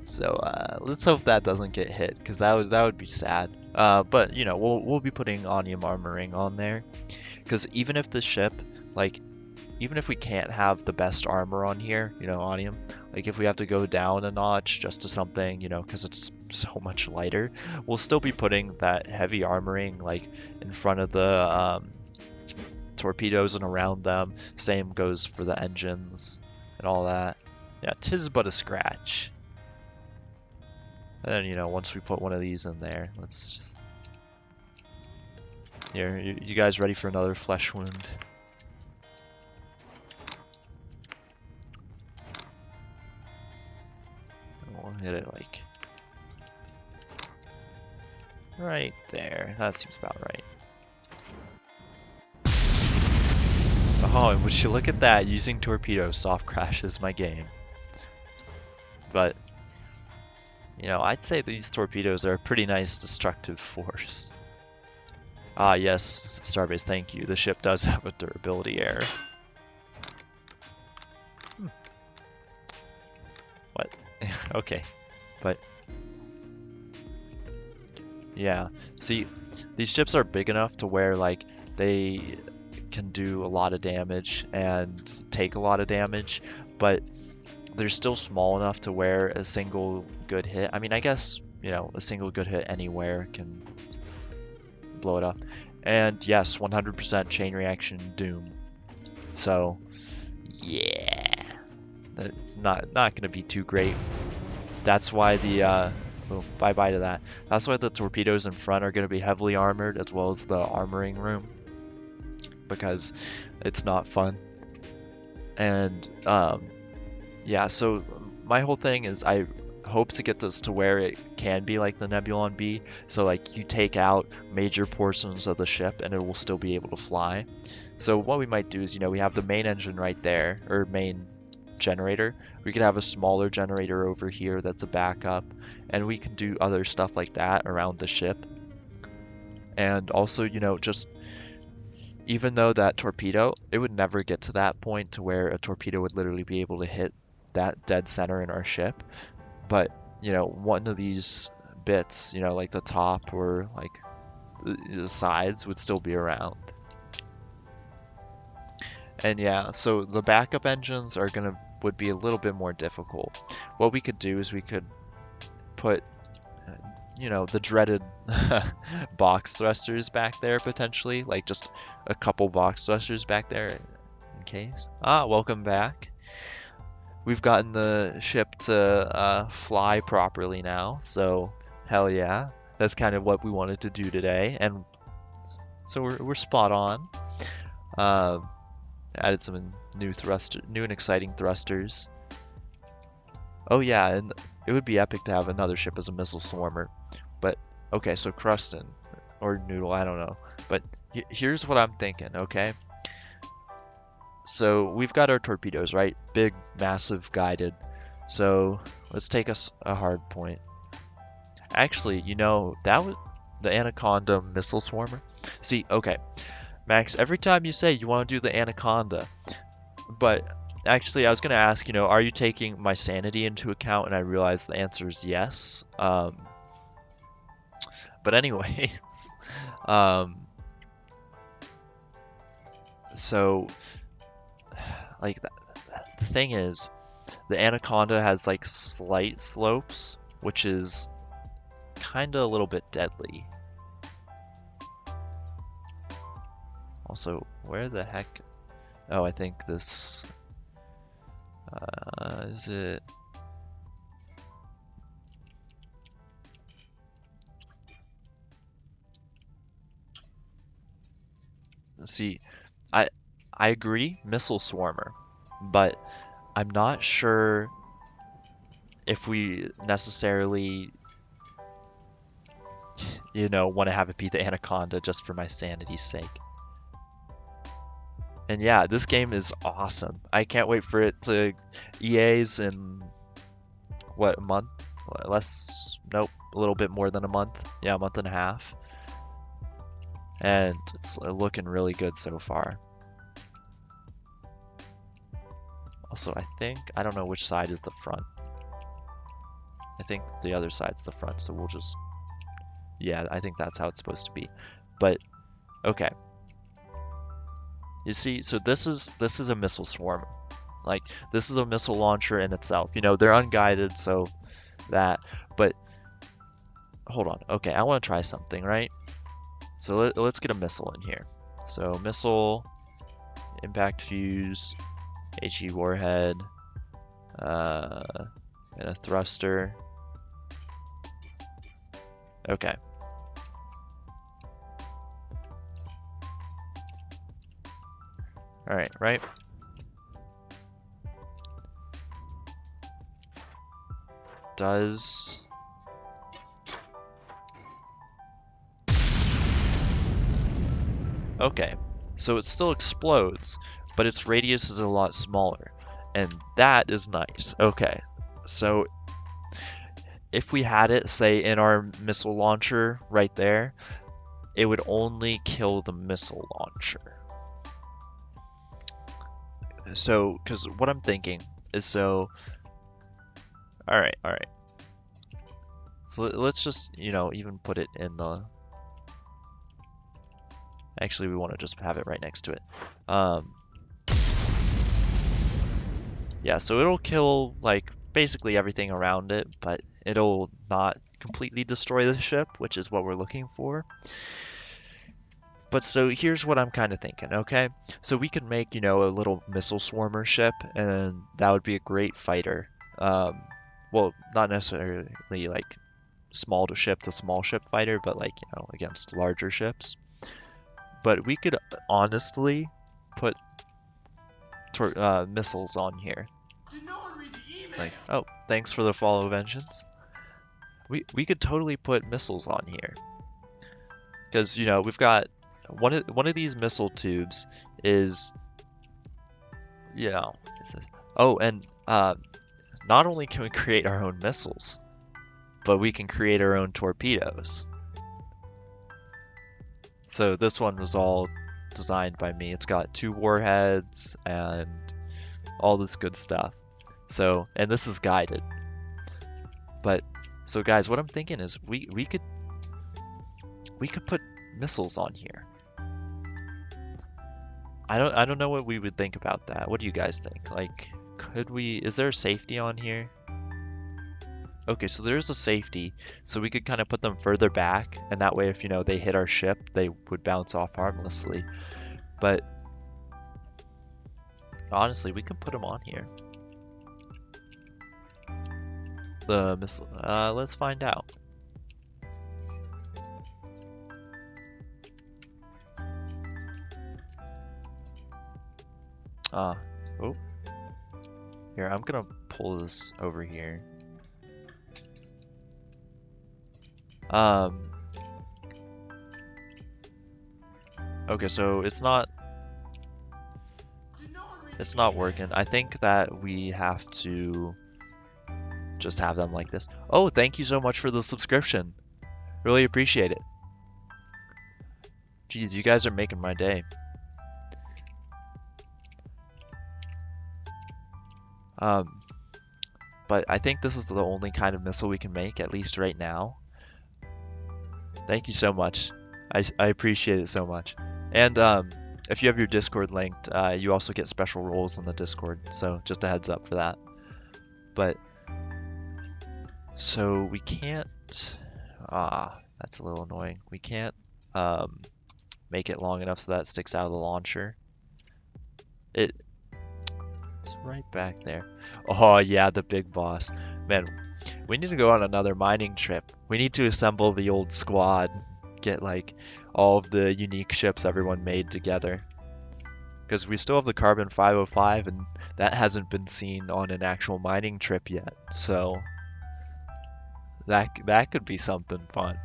So let's hope that doesn't get hit, because that would be sad. But you know, we'll be putting onium armoring on there, because even if the ship, like, even if we can't have the best armor on here, you know, onium, like if we have to go down a notch just to something, you know, because it's so much lighter, we'll still be putting that heavy armoring like in front of the torpedoes and around them. Same goes for the engines and all that. Yeah, 'tis but a scratch. And then, you know, once we put one of these in there, let's just... Here, you guys ready for another flesh wound? We'll hit it like... right there. That seems about right. Oh, and would you look at that? Using Torpedo soft crashes my game. But... You know, I'd say these torpedoes are a pretty nice destructive force. Ah, yes, Starbase, thank you. The ship does have a durability error. What? Okay, but yeah. See, these ships are big enough to where like they can do a lot of damage and take a lot of damage, but they're still small enough to where a single good hit, I mean, I guess, you know, a single good hit anywhere can blow it up. And yes, 100% chain reaction doom. So, yeah, it's not going to be too great. That's why the oh, bye-bye to that. That's why the torpedoes in front are going to be heavily armored as well as the armoring room, because it's not fun. And yeah, so my whole thing is I hope to get this to where it can be like the Nebulon B, so like you take out major portions of the ship and it will still be able to fly. So what we might do is, you know, we have the main engine right there, or main generator. We could have a smaller generator over here that's a backup, and we can do other stuff like that around the ship. And also, you know, just even though that torpedo, it would never get to that point to where a torpedo would literally be able to hit that dead center in our ship. But, you know, one of these bits, you know, like the top or like the sides would still be around. And yeah, so the backup engines would be a little bit more difficult. What we could do is we could put, you know, the dreaded box thrusters back there potentially, like just a couple box thrusters back there in case. Ah, welcome back. We've gotten the ship to fly properly now, so hell yeah. That's kind of what we wanted to do today, and so we're spot on. Added some new and exciting thrusters. Oh yeah, and it would be epic to have another ship as a missile swarmer. But okay, so Cruston or Noodle, I don't know. But here's what I'm thinking, okay? So we've got our torpedoes, right? Big, massive, guided. So let's take us a hard point. Actually, you know, that was the Anaconda missile swarmer. See, okay, Max, every time you say you want to do the Anaconda, but actually I was going to ask, you know, are you taking my sanity into account? And I realized the answer is yes. But anyways, so like the thing is, the Anaconda has like slight slopes, which is kind of a little bit deadly. Also, where the heck? Oh, I think this is it. See, I agree, missile swarmer, but I'm not sure if we necessarily, you know, want to have it be the Anaconda just for my sanity's sake. And yeah, this game is awesome. I can't wait for it to EA's in what, a month? Nope, a little bit more than a month. Yeah, a month and a half. And it's looking really good so far. Also, I don't know which side is the front. I think the other side's the front, so we'll just, yeah, I think that's how it's supposed to be. But, okay. You see, so this is a missile swarm. Like, this is a missile launcher in itself. You know, they're unguided, so that, but, hold on. Okay, I want to try something, right? So let's get a missile in here. So missile, impact fuse, HE warhead, and a thruster. Okay. All right. Does okay, so it still explodes, but its radius is a lot smaller, and that is nice. Okay, so if we had it, say, in our missile launcher right there, it would only kill the missile launcher. So, because what I'm thinking is all right. So let's just, even put it in the, actually, we want to just have it right next to it. Um, yeah, so it'll kill, like, basically everything around it, but it'll not completely destroy the ship, which is what we're looking for. But so here's what I'm kind of thinking, okay? So we could make, a little missile swarmer ship, and that would be a great fighter. Um, well, not necessarily like small to small ship fighter, but like, against larger ships. But we could honestly put missiles on here. Did no one read the email? Like, oh, thanks for the follow, Vengeance. We could totally put missiles on here. Because, we've got one of these missile tubes is, it says, oh, and not only can we create our own missiles, but we can create our own torpedoes. So this one was all designed by me. It's got 2 warheads and all this good stuff. So, and this is guided. But so guys, what I'm thinking is we could put missiles on here. I don't know what we would think about that. What do you guys think? Like, is there a safety on here? Okay, so there's a safety, so we could kind of put them further back, and that way if, they hit our ship, they would bounce off harmlessly. But honestly, we can put them on here. The missile, let's find out. Oh. Here, I'm gonna pull this over here. Okay, so it's not working. I think that we have to just have them like this. Oh, thank you so much for the subscription. Really appreciate it. Jeez, you guys are making my day. But I think this is the only kind of missile we can make, at least right now. Thank you so much. I appreciate it so much. And if you have your Discord linked, you also get special roles on the Discord, so just a heads up for that. But, so we can't, that's a little annoying. We can't make it long enough so that it sticks out of the launcher. It's right back there. Oh yeah, the big boss. Man, we need to go on another mining trip. We need to assemble the old squad. Get like all of the unique ships everyone made together. Because we still have the Carbon 505 and that hasn't been seen on an actual mining trip yet. So that could be something fun.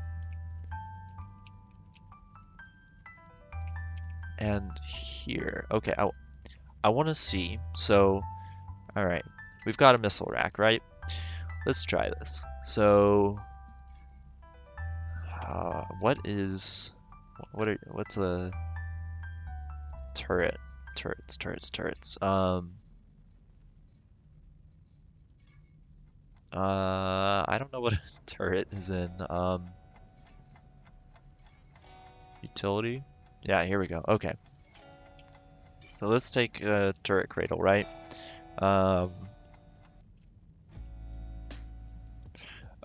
And here, okay, I want to see. So, all right, we've got a missile rack, right? Let's try this. So, what's a turret? Turrets. I don't know what a turret is in. Utility? Yeah, here we go. Okay. So let's take a turret cradle, right?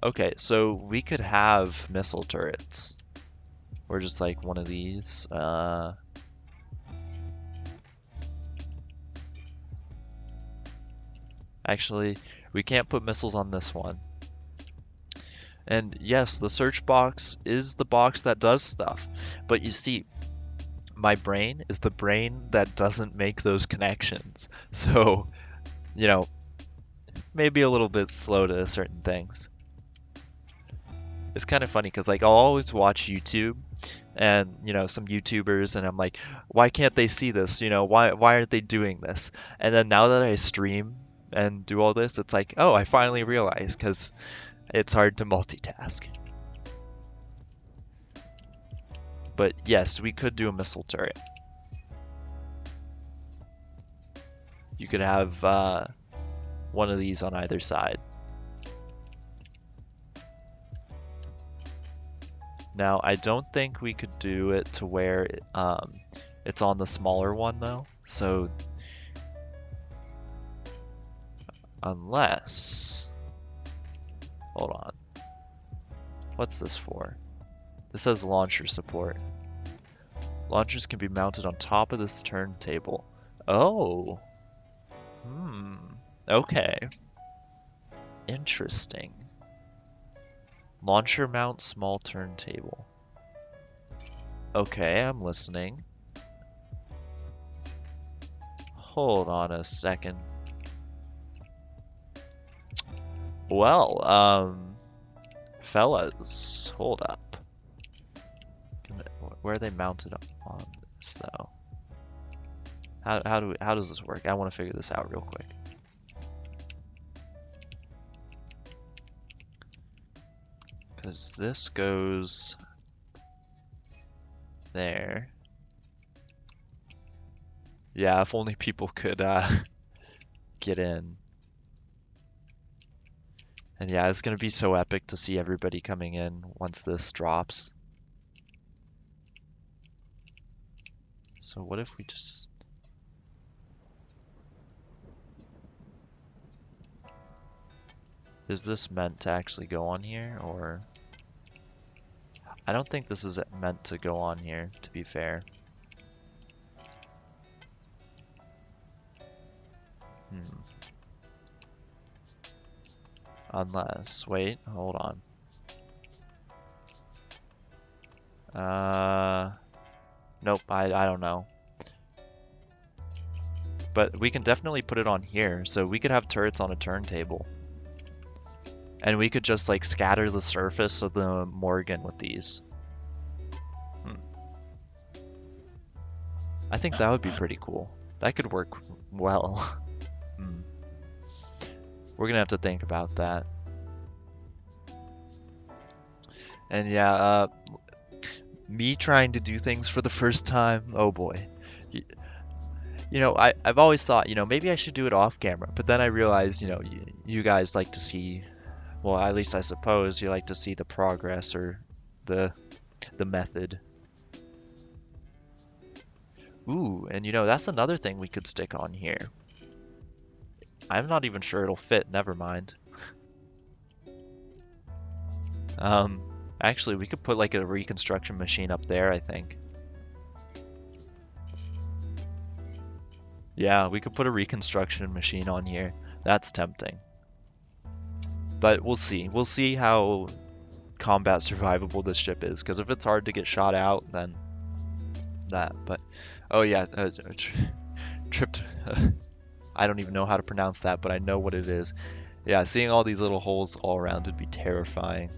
Okay, so we could have missile turrets. Or just like one of these. Actually, we can't put missiles on this one. And yes, the search box is the box that does stuff. But you see, my brain is the brain that doesn't make those connections. So, maybe a little bit slow to certain things. It's kind of funny because like I'll always watch YouTube and some YouTubers and I'm like, why can't they see this? Why aren't they doing this? And then now that I stream and do all this, it's like, oh, I finally realized because It's hard to multitask. But yes, we could do a missile turret. You could have one of these on either side. Now, I don't think we could do it to where it's on the smaller one though. So, unless, hold on, what's this for? This says launcher support. Launchers can be mounted on top of this turntable. Oh, okay, interesting. Launcher mount small turntable. Okay, I'm listening. Hold on a second. Well, fellas, hold up. Where are they mounted on this though? How does this work? I want to figure this out real quick. Because this goes there. Yeah, if only people could get in. And yeah, it's gonna be so epic to see everybody coming in once this drops. So what if we just... Is this meant to actually go on here, or... I don't think this is meant to go on here, to be fair. Unless, wait, hold on. Nope, I don't know. But we can definitely put it on here, so we could have turrets on a turntable. And we could just like scatter the surface of the Morrigan with these. I think that would be pretty cool. That could work well. We're gonna have to think about that. And yeah, me trying to do things for the first time, oh boy. You know, I've always thought, you know, maybe I should do it off camera, but then I realized, you know, you guys like to see, well, at least I suppose you like to see the progress or the method. Ooh, and you know, that's another thing we could stick on here. I'm not even sure it'll fit, never mind. Actually, we could put like a reconstruction machine up there, I think. Yeah, we could put a reconstruction machine on here. That's tempting. But we'll see. We'll see how combat survivable this ship is, because if it's hard to get shot out, then that. But, oh yeah, tripped. I don't even know how to pronounce that, but I know what it is. Yeah, seeing all these little holes all around would be terrifying.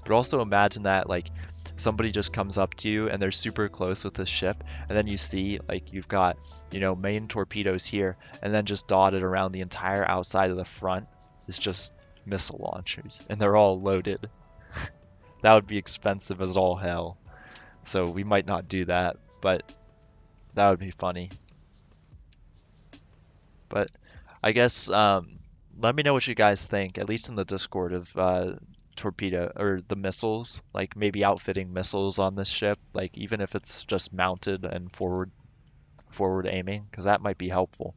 But also imagine that, like, somebody just comes up to you and they're super close with the ship, and then you see, like, you've got, you know, main torpedoes here, and then just dotted around the entire outside of the front is just missile launchers, and they're all loaded. That would be expensive as all hell. So we might not do that, but that would be funny. But I guess let me know what you guys think, at least in the Discord, of torpedo or the missiles, like maybe outfitting missiles on this ship, like even if it's just mounted and forward aiming, because that might be helpful.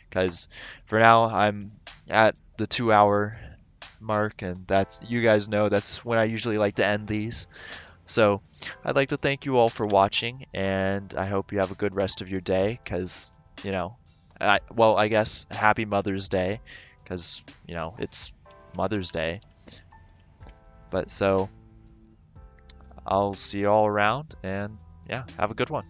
Because for now I'm at the 2 hour mark, and that's, you guys know, that's when I usually like to end these. So I'd like to thank you all for watching, and I hope you have a good rest of your day, because, you know, well, I guess happy Mother's Day, because, you know, it's Mother's Day. But so I'll see you all around, and yeah, have a good one.